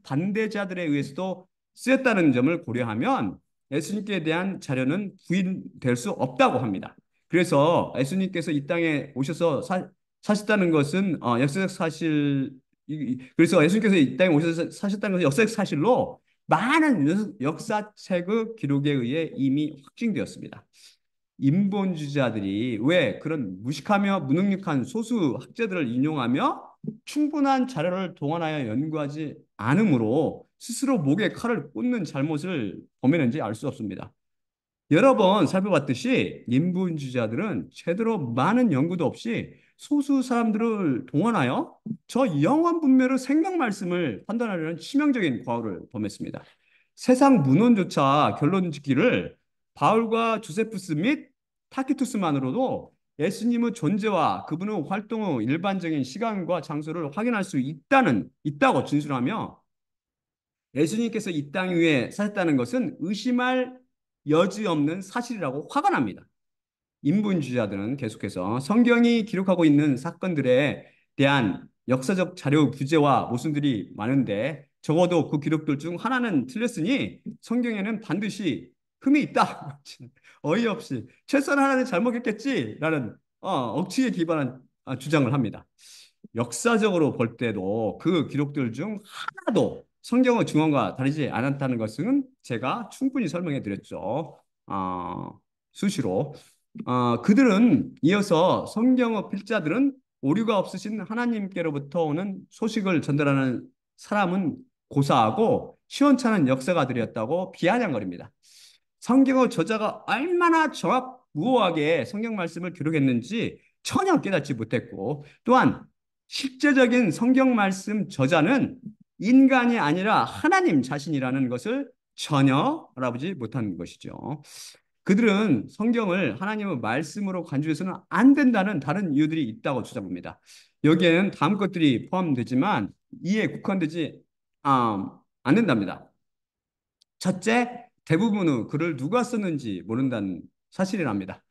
반대자들에 의해서도 쓰였다는 점을 고려하면 예수님께 대한 자료는 부인될 수 없다고 합니다. 그래서 예수님께서 이 땅에 오셔서 사셨다는 것은 역사적 사실 그래서 예수님께서 이 땅에 오셔서 사셨다는 것은 역사적 사실로 많은 역사책의 기록에 의해 이미 확증되었습니다. 인본주의자들이 왜 그런 무식하며 무능력한 소수 학자들을 인용하며 충분한 자료를 동원하여 연구하지 않으므로 스스로 목에 칼을 꽂는 잘못을 범했는지 알 수 없습니다. 여러 번 살펴봤듯이 인본주의자들은 제대로 많은 연구도 없이 소수 사람들을 동원하여 저 영원 분별의 생명 말씀을 판단하려는 치명적인 과오를 범했습니다. 세상 문헌조차 결론 짓기를 바울과 조세푸스 및 타키투스만으로도 예수님의 존재와 그분의 활동의 일반적인 시간과 장소를 확인할 수 있다고 진술하며 예수님께서 이 땅 위에 사셨다는 것은 의심할 여지 없는 사실이라고 화가 납니다. 인본주의자들은 계속해서 성경이 기록하고 있는 사건들에 대한 역사적 자료 부재와 모순들이 많은데 적어도 그 기록들 중 하나는 틀렸으니 성경에는 반드시 흠이 있다. 어이없이 최소한 하나는 잘못했겠지라는 억지에 기반한 주장을 합니다. 역사적으로 볼 때도 그 기록들 중 하나도 성경의 증언과 다르지 않았다는 것은 제가 충분히 설명해 드렸죠. 수시로. 그들은 이어서 성경의 필자들은 오류가 없으신 하나님께로부터 오는 소식을 전달하는 사람은 고사하고 시원찮은 역사가들이었다고 비아냥거립니다. 성경의 저자가 얼마나 정확무호하게 성경 말씀을 기록했는지 전혀 깨닫지 못했고 또한 실제적인 성경 말씀 저자는 인간이 아니라 하나님 자신이라는 것을 전혀 알아보지 못한 것이죠. 그들은 성경을 하나님의 말씀으로 간주해서는 안 된다는 다른 이유들이 있다고 주장합니다. 여기에는 다음 것들이 포함되지만 이에 국한되지 않는답니다. 첫째, 대부분의 글을 누가 썼는지 모른다는 사실이랍니다.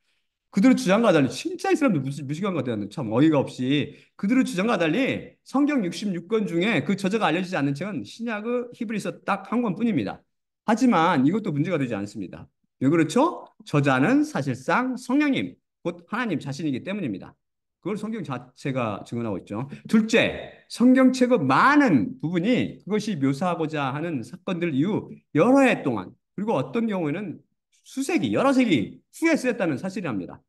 그들의 주장과 달리 진짜 이 사람들 무식한 것 같아요. 참 어이가 없이 그들의 주장과 달리 성경 66권 중에 그 저자가 알려지지 않는 책은 신약의 히브리서 딱 한 권뿐입니다. 하지만 이것도 문제가 되지 않습니다. 왜 그렇죠? 저자는 사실상 성령님, 곧 하나님 자신이기 때문입니다. 그걸 성경 자체가 증언하고 있죠. 둘째, 성경책의 많은 부분이 그것이 묘사하고자 하는 사건들 이후 여러 해 동안 그리고 어떤 경우에는 수세기, 여러 세기 후에 쓰였다는 사실이랍니다.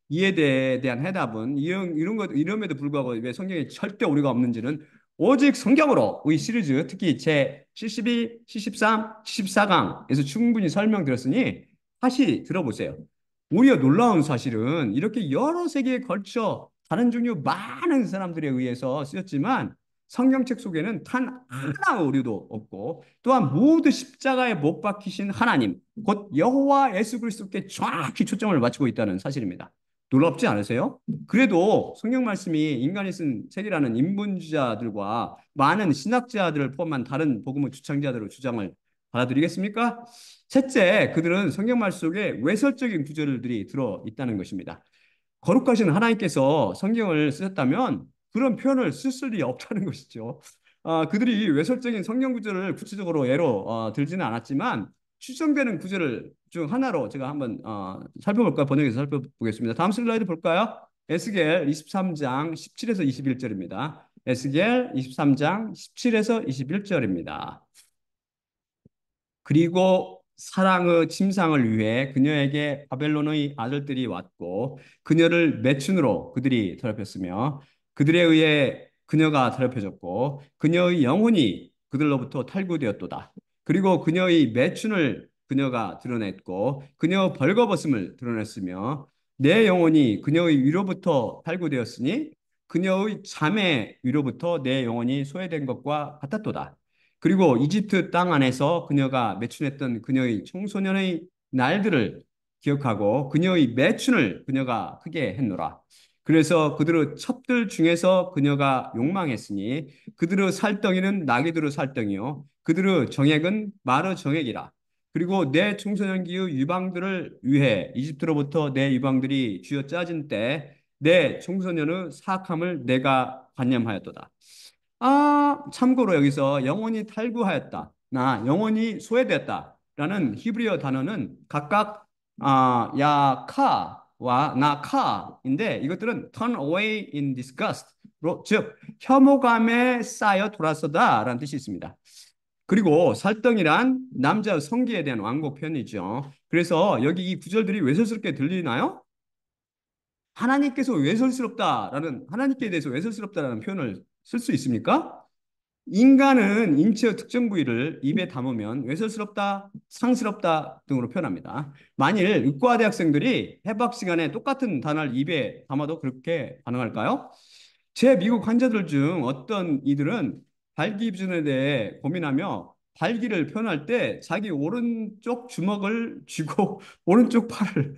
이에 대한 해답은 이름에도 불구하고 왜 성경에 절대 오류가 없는지는 오직 성경으로 의 시리즈 특히 제 72, 73, 74강에서 충분히 설명드렸으니 다시 들어보세요. 오히려 놀라운 사실은 이렇게 여러 세기에 걸쳐 다른 종류 많은 사람들에 의해서 쓰였지만 성경책 속에는 단 하나 오류도 없고 또한 모두 십자가에 못 박히신 하나님 곧 여호와 예수 그리스도께 정확히 초점을 맞추고 있다는 사실입니다. 놀랍지 않으세요? 그래도 성경 말씀이 인간이 쓴 책이라는 인본주의자들과 많은 신학자들을 포함한 다른 복음의 주창자들의 주장을 받아들이겠습니까? 셋째, 그들은 성경 말씀 속에 외설적인 구절들이 들어 있다는 것입니다. 거룩하신 하나님께서 성경을 쓰셨다면 그런 표현을 쓸 일이 없다는 것이죠. 그들이 외설적인 성경 구절을 구체적으로 예로 들지는 않았지만 추정되는 구절 중 하나로 제가 한번 살펴볼까요? 번역해서 살펴보겠습니다. 다음 슬라이드 볼까요? 에스겔 23장 17에서 21절입니다. 에스겔 23장 17에서 21절입니다. 그리고 사랑의 침상을 위해 그녀에게 바벨론의 아들들이 왔고 그녀를 매춘으로 그들이 더럽혔으며 그들에 의해 그녀가 더럽혀졌고 그녀의 영혼이 그들로부터 탈구되었도다. 그리고 그녀의 매춘을 그녀가 드러냈고 그녀 벌거벗음을 드러냈으며 내 영혼이 그녀의 위로부터 탈구되었으니 그녀의 잠의 위로부터 내 영혼이 소외된 것과 같았도다. 그리고 이집트 땅 안에서 그녀가 매춘했던 그녀의 청소년의 날들을 기억하고 그녀의 매춘을 그녀가 크게 했노라. 그래서 그들의 첩들 중에서 그녀가 욕망했으니 그들의 살덩이는 나귀들의 살덩이요 그들의 정액은 말의 정액이라. 그리고 내 청소년기의 유방들을 위해 이집트로부터 내 유방들이 쥐어 짜진 때 내 청소년의 사악함을 내가 관념하였도다. 참고로 여기서 영혼이 탈구하였다. 나 영혼이 소외됐다라는 히브리어 단어는 각각 야카와 나카인데 이것들은 turn away in disgust 즉 혐오감에 쌓여 돌아서다라는 뜻이 있습니다. 그리고 살덩이란 남자의 성기에 대한 완곡 표현이죠. 그래서 여기 이 구절들이 외설스럽게 들리나요? 하나님께 대해서 외설스럽다라는 표현을 쓸 수 있습니까? 인간은 인체의 특정 부위를 입에 담으면 외설스럽다, 상스럽다 등으로 표현합니다. 만일 의과대 학생들이 해박 시간에 똑같은 단어를 입에 담아도 그렇게 가능할까요? 제 미국 환자들 중 어떤 이들은 발기 기준에 대해 고민하며 발기를 표현할 때 자기 오른쪽 주먹을 쥐고 오른쪽 팔을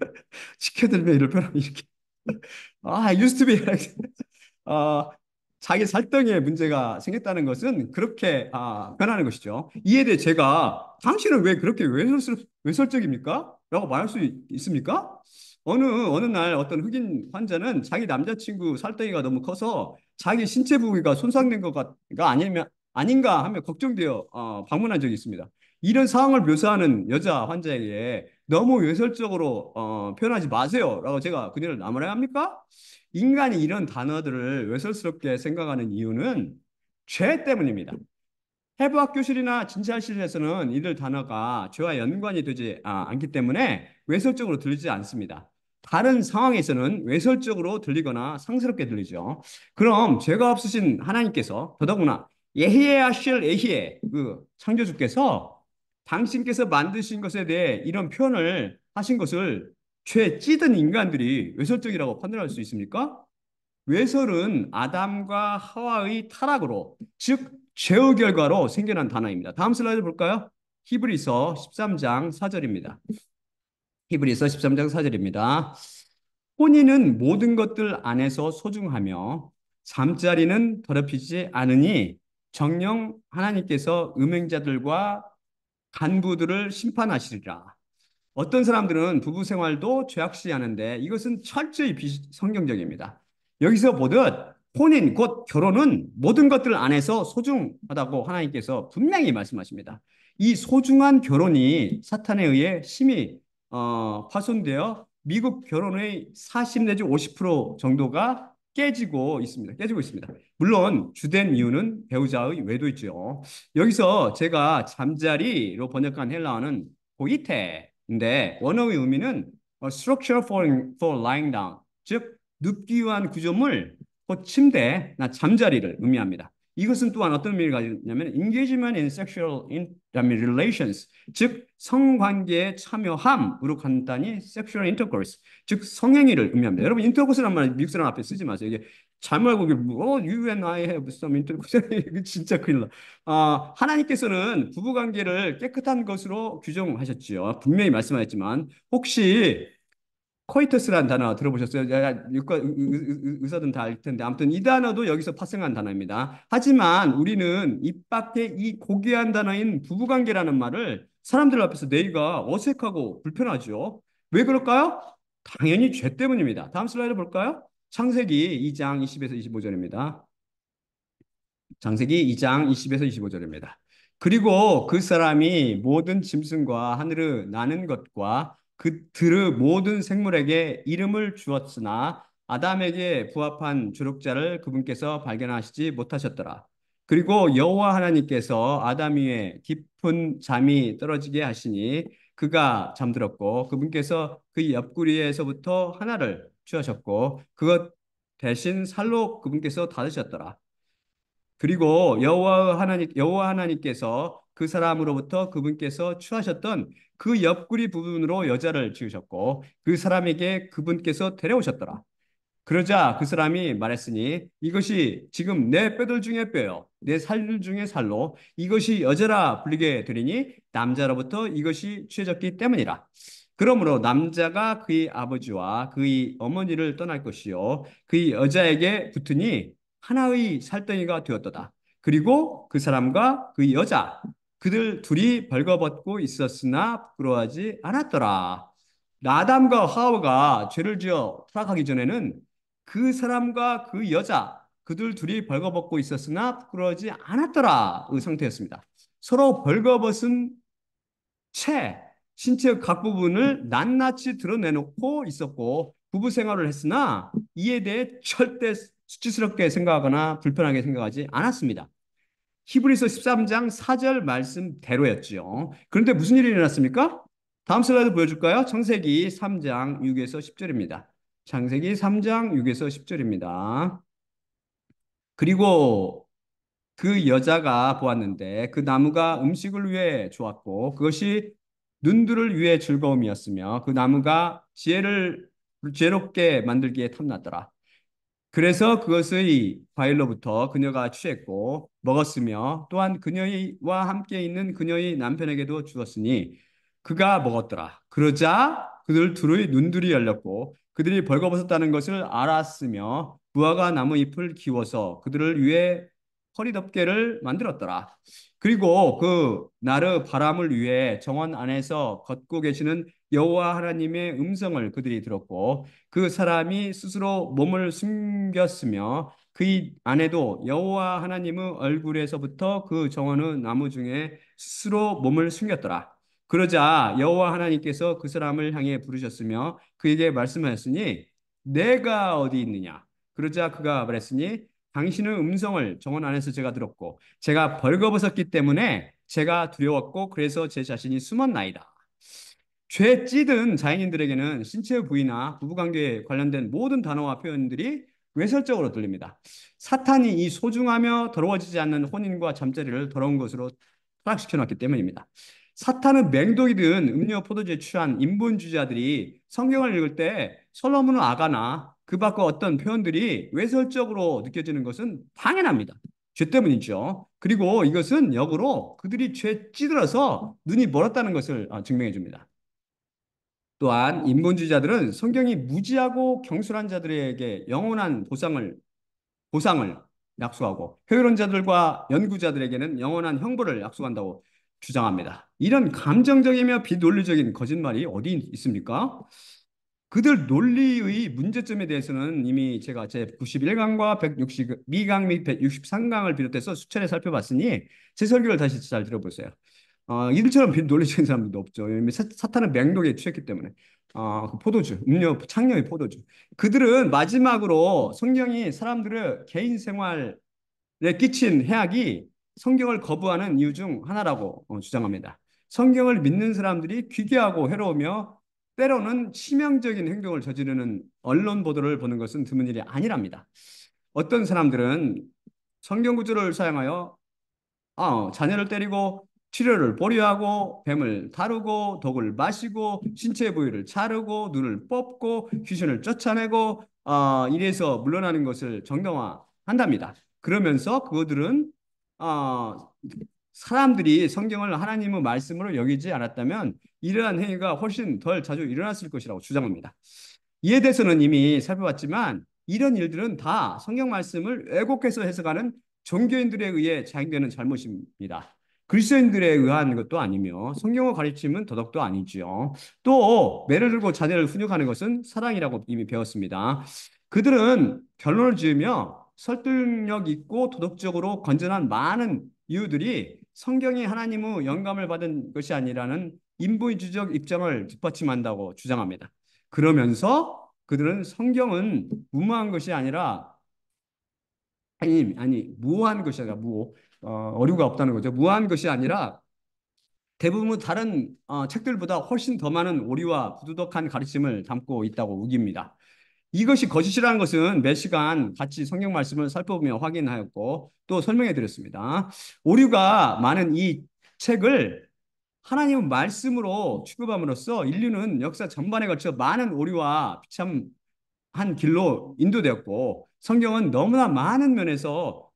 치켜들며 이를 표현하면 이렇게 used to be 어, 자기 살덩이에 문제가 생겼다는 것은 그렇게 변하는 것이죠. 이에 대해 제가 당신은 왜 그렇게 외설적입니까? 라고 말할 수 있습니까? 어느 날 어떤 흑인 환자는 자기 남자친구 살덩이가 너무 커서 자기 신체 부위가 손상된 것가 아니면 아닌가 하며 걱정되어 방문한 적이 있습니다. 이런 상황을 묘사하는 여자 환자에게 너무 외설적으로 표현하지 마세요라고 제가 그녀를 나무라야 합니까? 인간이 이런 단어들을 외설스럽게 생각하는 이유는 죄 때문입니다. 해부학교실이나 진찰실에서는 이들 단어가 죄와 연관이 되지 않기 때문에 외설적으로 들리지 않습니다. 다른 상황에서는 외설적으로 들리거나 상스럽게 들리죠. 그럼 죄가 없으신 하나님께서 더더구나 예히에 하실 예히에 그 창조주께서 당신께서 만드신 것에 대해 이런 표현을 하신 것을 죄 찌든 인간들이 외설적이라고 판단할 수 있습니까? 외설은 아담과 하와의 타락으로, 즉 죄의 결과로 생겨난 단어입니다. 다음 슬라이드 볼까요? 히브리서 13장 4절입니다. 히브리서 13장 4절입니다. 혼인은 모든 것들 안에서 소중하며 잠자리는 더럽히지 않으니 정녕 하나님께서 음행자들과 간부들을 심판하시리라. 어떤 사람들은 부부 생활도 죄악시하는데 이것은 철저히 비성경적입니다. 여기서 보듯 혼인 곧 결혼은 모든 것들 안에서 소중하다고 하나님께서 분명히 말씀하십니다. 이 소중한 결혼이 사탄에 의해 심히 파손되어 미국 결혼의 40 내지 50% 정도가 깨지고 있습니다. 물론 주된 이유는 배우자의 외도이죠. 여기서 제가 잠자리로 번역한 헬라어는 고이테인데 원어의 의미는 structure for lying down, 즉 눕기 위한 구조물, 곧 침대나 잠자리를 의미합니다. 이것은 또한 어떤 의미를 가지냐면 engagement in sexual relations, 즉 성관계에 참여함으로 간단히 sexual intercourse, 즉 성행위를 의미합니다. 여러분 인터코스란 말 미국 사람 앞에 쓰지 마세요. 이게 잘못 알고 you and I have some intercourse 이거 진짜 큰일 나. 하나님께서는 부부관계를 깨끗한 것으로 규정하셨지요. 분명히 말씀하셨지만 혹시 코이터스라는 단어 들어보셨어요? 의사들은 다 알 텐데 아무튼 이 단어도 여기서 파생한 단어입니다. 하지만 우리는 입 밖에 이 고귀한 단어인 부부관계라는 말을 사람들 앞에서 내기가 어색하고 불편하죠. 왜 그럴까요? 당연히 죄 때문입니다. 다음 슬라이드 볼까요? 창세기 2장 20에서 25절입니다. 창세기 2장 20에서 25절입니다. 그리고 그 사람이 모든 짐승과 하늘의 나는 것과 그들의 모든 생물에게 이름을 주었으나 아담에게 부합한 주력자를 그분께서 발견하시지 못하셨더라. 그리고 여호와 하나님께서 아담 위에 깊은 잠이 떨어지게 하시니 그가 잠들었고 그분께서 그 옆구리에서부터 하나를 취하셨고 그것 대신 살로 그분께서 닫으셨더라. 그리고 여호와 하나님께서 그 사람으로부터 그분께서 취하셨던 그 옆구리 부분으로 여자를 지으셨고 그 사람에게 그분께서 데려오셨더라. 그러자 그 사람이 말했으니 이것이 지금 내 뼈들 중에 뼈요 내 살 중에 살로 이것이 여자라 불리게 되리니 남자로부터 이것이 취해졌기 때문이라. 그러므로 남자가 그의 아버지와 그의 어머니를 떠날 것이요 그의 여자에게 붙으니 하나의 살덩이가 되었도다. 그리고 그 사람과 그 여자 그들 둘이 벌거벗고 있었으나 부끄러워하지 않았더라. 아담과 하와가 죄를 지어 타락하기 전에는 그 사람과 그 여자 그들 둘이 벌거벗고 있었으나 부끄러워하지 않았더라의 상태였습니다. 서로 벌거벗은 채 신체 각 부분을 낱낱이 드러내놓고 있었고 부부 생활을 했으나 이에 대해 절대 수치스럽게 생각하거나 불편하게 생각하지 않았습니다. 히브리서 13장 4절 말씀대로였죠. 그런데 무슨 일이 일어났습니까? 다음 슬라이드 보여줄까요? 창세기 3장 6에서 10절입니다. 창세기 3장 6에서 10절입니다. 그리고 그 여자가 보았는데 그 나무가 음식을 위해 좋았고 그것이 눈들을 위해 즐거움이었으며 그 나무가 지혜를 지혜롭게 만들기에 탐났더라. 그래서 그것의 과일로부터 그녀가 취했고 먹었으며 또한 그녀와 함께 있는 그녀의 남편에게도 주었으니 그가 먹었더라. 그러자 그들 둘의 눈들이 열렸고 그들이 벌거벗었다는 것을 알았으며 무화과 나무 잎을 키워서 그들을 위해 허리덮개를 만들었더라. 그리고 그 나르 바람을 위해 정원 안에서 걷고 계시는 여호와 하나님의 음성을 그들이 들었고 그 사람이 스스로 몸을 숨겼으며 그 안에도 여호와 하나님의 얼굴에서부터 그 정원의 나무 중에 스스로 몸을 숨겼더라. 그러자 여호와 하나님께서 그 사람을 향해 부르셨으며 그에게 말씀하셨으니 내가 어디 있느냐? 그러자 그가 말했으니 당신의 음성을 정원 안에서 제가 들었고 제가 벌거벗었기 때문에 제가 두려웠고 그래서 제 자신이 숨었나이다. 죄 찌든 자연인들에게는 신체 부위나 부부관계에 관련된 모든 단어와 표현들이 외설적으로 들립니다. 사탄이 이 소중하며 더러워지지 않는 혼인과 잠자리를 더러운 것으로 타락시켜 놨기 때문입니다. 사탄은 맹독이든 음료 포도주에 취한 인본주의자들이 성경을 읽을 때 솔로몬의 아가나 그 밖의 어떤 표현들이 외설적으로 느껴지는 것은 당연합니다. 죄 때문이죠. 그리고 이것은 역으로 그들이 죄 찌들어서 눈이 멀었다는 것을 증명해 줍니다. 또한 인본주의자들은 성경이 무지하고 경솔한 자들에게 영원한 보상을 약속하고 효율론자들과 연구자들에게는 영원한 형벌을 약속한다고 주장합니다. 이런 감정적이며 비논리적인 거짓말이 어디 있습니까? 그들 논리의 문제점에 대해서는 이미 제가 제 91강과 162강 및 163강을 비롯해서 수차례 살펴봤으니 제 설교를 다시 잘 들어보세요. 이들처럼 논리적인 사람들도 없죠. 이미 사탄은 맹독에 취했기 때문에. 그 포도주, 창녀의 포도주. 그들은 마지막으로 성경이 사람들의 개인 생활에 끼친 해악이 성경을 거부하는 이유 중 하나라고 주장합니다. 성경을 믿는 사람들이 기괴하고 해로우며 때로는 치명적인 행동을 저지르는 언론 보도를 보는 것은 드문 일이 아니랍니다. 어떤 사람들은 성경 구절을 사용하여 자녀를 때리고 치료를 보류하고 뱀을 다루고 독을 마시고 신체 부위를 자르고 눈을 뽑고 귀신을 쫓아내고 이래서 물러나는 것을 정당화한답니다. 그러면서 그들은 어, 사람들이 성경을 하나님의 말씀으로 여기지 않았다면 이러한 행위가 훨씬 덜 자주 일어났을 것이라고 주장합니다. 이에 대해서는 이미 살펴봤지만 이런 일들은 다 성경 말씀을 왜곡해서 해석하는 종교인들에 의해 자행되는 잘못입니다. 그리스도인들에 의한 것도 아니며 성경의 가르침은 더더욱도 아니지요. 또 매를 들고 자녀를 훈육하는 것은 사랑이라고 이미 배웠습니다. 그들은 결론을 지으며 설득력 있고 도덕적으로 건전한 많은 이유들이 성경이 하나님의 영감을 받은 것이 아니라는 인본주의적 입장을 뒷받침한다고 주장합니다. 그러면서 그들은 성경은 무모한 것이 아니라 무한 것이 아니라 어류가 없다는 거죠. 무한 것이 아니라 대부분 다른 책들보다 훨씬 더 많은 오류와 부도덕한 가르침을 담고 있다고 우깁니다. 이것이 거짓이라는 것은 몇 시간 같이 성경 말씀을 살펴보며 확인하였고 또 설명해 드렸습니다. 오류가 많은 이 책을 하나님의 말씀으로 취급함으로써 인류는 역사 전반에 걸쳐 많은 오류와 비참한 길로 인도되었고 성경은 너무나 많은 면에서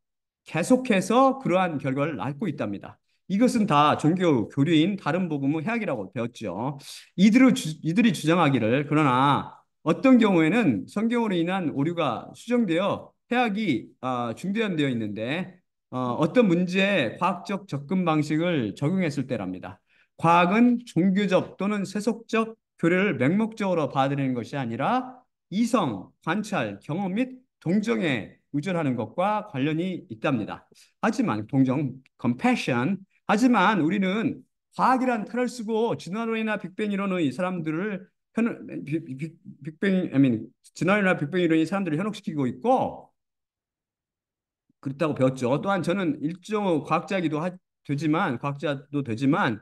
계속해서 그러한 결과를 낳고 있답니다. 이것은 다 종교 교류인 다른 복음의 해악이라고 배웠죠. 이들이 주장하기를 그러나 어떤 경우에는 성경으로 인한 오류가 수정되어 해악이 중단되어 있는데 어떤 문제에 과학적 접근 방식을 적용했을 때랍니다. 과학은 종교적 또는 세속적 교류를 맹목적으로 받아들이는 것이 아니라 이성, 관찰, 경험 및 동정에 의존하는 것과 관련이 있답니다. 하지만 compassion. 하지만 우리는 과학이란 틀을 쓰고 진화론이나 빅뱅 이론의 사람들을 빅뱅, 진화론이나 빅뱅 이론이 사람들을 현혹시키고 있고 그렇다고 배웠죠. 또한 저는 일종 과학자도 되지만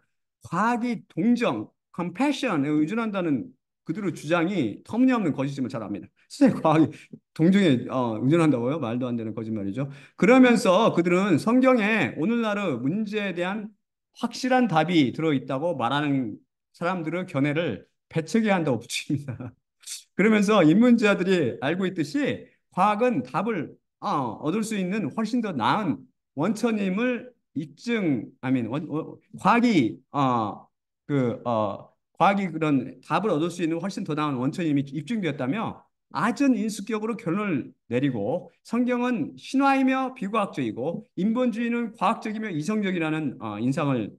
과학이 동정, 컴패션에 의존한다는 그들의 주장이 터무니없는 거짓임을 잘 압니다. 선생님, 과학이 동정에 의존한다고요? 말도 안 되는 거짓말이죠. 그러면서 그들은 성경에 오늘날의 문제에 대한 확실한 답이 들어있다고 말하는 사람들의 견해를 배척해야 한다고 붙입니다. 그러면서 인문자들이 알고 있듯이 과학은 답을 얻을 수 있는 훨씬 더 나은 원천임을 과학이 과학이 그런 답을 얻을 수 있는 훨씬 더 나은 원천임이 입증되었다며 아전 인수격으로 결론을 내리고 성경은 신화이며 비과학적이고 인본주의는 과학적이며 이성적이라는 인상을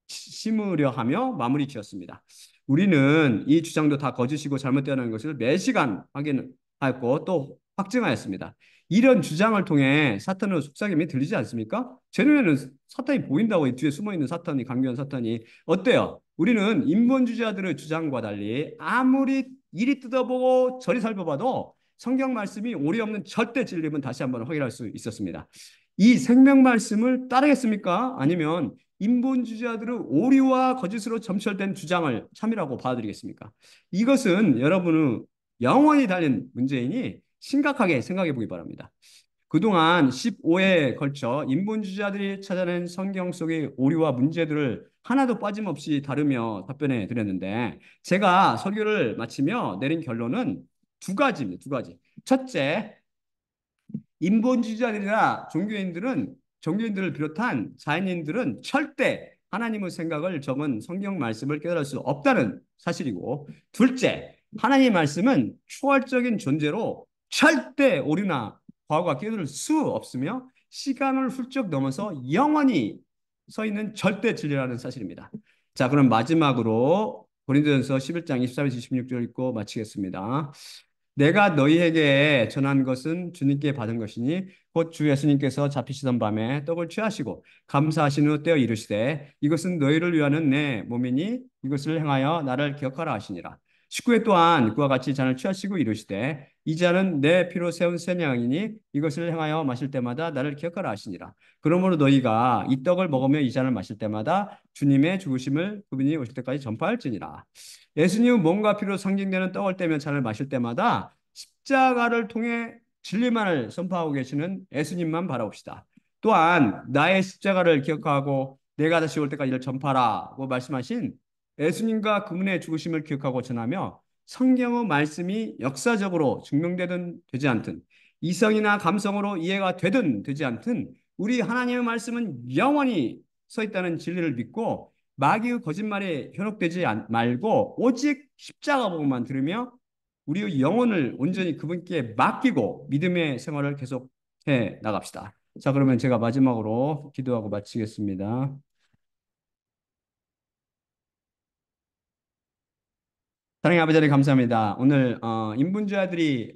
심으려 하며 마무리 지었습니다. 우리는 이 주장도 다 거짓이고 잘못되었다는 것을 매시간 확인하였고 또 확증하였습니다. 이런 주장을 통해 사탄의 속삭임이 들리지 않습니까? 제 눈에는 사탄이 보인다고. 이 뒤에 숨어있는 사탄이, 강교한 사탄이. 어때요? 우리는 인본주의자들의 주장과 달리 아무리 이리 뜯어보고 저리 살펴봐도 성경 말씀이 오리 없는 절대 진리임은 다시 한번 확인할 수 있었습니다. 이 생명 말씀을 따르겠습니까? 아니면 인본주의자들의 오류와 거짓으로 점철된 주장을 참이라고 받아들이겠습니까? 이것은 여러분의 영원히 달린 문제이니 심각하게 생각해 보기 바랍니다. 그동안 15회에 걸쳐 인본주의자들이 찾아낸 성경 속의 오류와 문제들을 하나도 빠짐없이 다루며 답변해 드렸는데 제가 설교를 마치며 내린 결론은 두 가지입니다. 두 가지. 첫째, 인본주의자들이나 종교인들을 비롯한 자연인들은 절대 하나님의 생각을 적은 성경 말씀을 깨달을 수 없다는 사실이고, 둘째, 하나님의 말씀은 초월적인 존재로 절대 오류나 과거가 깨달을 수 없으며 시간을 훌쩍 넘어서 영원히 서 있는 절대 진리라는 사실입니다. 자, 그럼 마지막으로 고린도전서 11장 24절 26절 읽고 마치겠습니다. 내가 너희에게 전한 것은 주님께 받은 것이니 곧 주 예수님께서 잡히시던 밤에 떡을 취하시고 감사하신 후 떼어 이르시되 이것은 너희를 위하는 내 몸이니 이것을 행하여 나를 기억하라 하시니라. 19회 또한 그와 같이 잔을 취하시고 이르시되 이 잔은 내 피로 세운 새 양이니 이것을 행하여 마실 때마다 나를 기억하라 하시니라. 그러므로 너희가 이 떡을 먹으며 이 잔을 마실 때마다 주님의 죽으심을 그분이 오실 때까지 전파할지니라. 예수님은 몸과 피로 상징되는 떡을 떼며 잔을 마실 때마다 십자가를 통해 진리만을 선포하고 계시는 예수님만 바라봅시다. 또한 나의 십자가를 기억하고 내가 다시 올 때까지 이를 전파라고 말씀하신 예수님과 그분의 죽으심을 기억하고 전하며 성경의 말씀이 역사적으로 증명되든 되지 않든 이성이나 감성으로 이해가 되든 되지 않든 우리 하나님의 말씀은 영원히 서 있다는 진리를 믿고 마귀의 거짓말에 현혹되지 말고 오직 십자가 복음만 들으며 우리의 영혼을 온전히 그분께 맡기고 믿음의 생활을 계속해 나갑시다. 자, 그러면 제가 마지막으로 기도하고 마치겠습니다. 사랑의 아버지 하나님 감사합니다. 오늘 인문주의자들이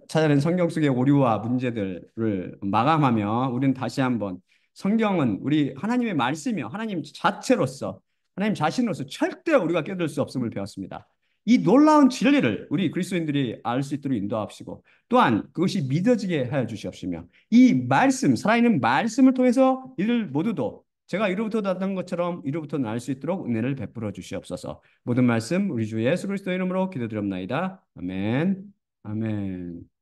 찾아낸 성경 속의 오류와 문제들을 마감하며 우리는 다시 한번 성경은 우리 하나님의 말씀이며 하나님 자체로서 하나님 자신으로서 절대 우리가 깨달을 수 없음을 배웠습니다. 이 놀라운 진리를 우리 그리스도인들이 알 수 있도록 인도하시고 또한 그것이 믿어지게 하여 주시옵시며 이 말씀 살아있는 말씀을 통해서 이를 모두도 제가 이로부터 났던 것처럼 이로부터 날 수 있도록 은혜를 베풀어 주시옵소서. 모든 말씀 우리 주 예수 그리스도 이름으로 기도드립나이다. 아멘. 아멘.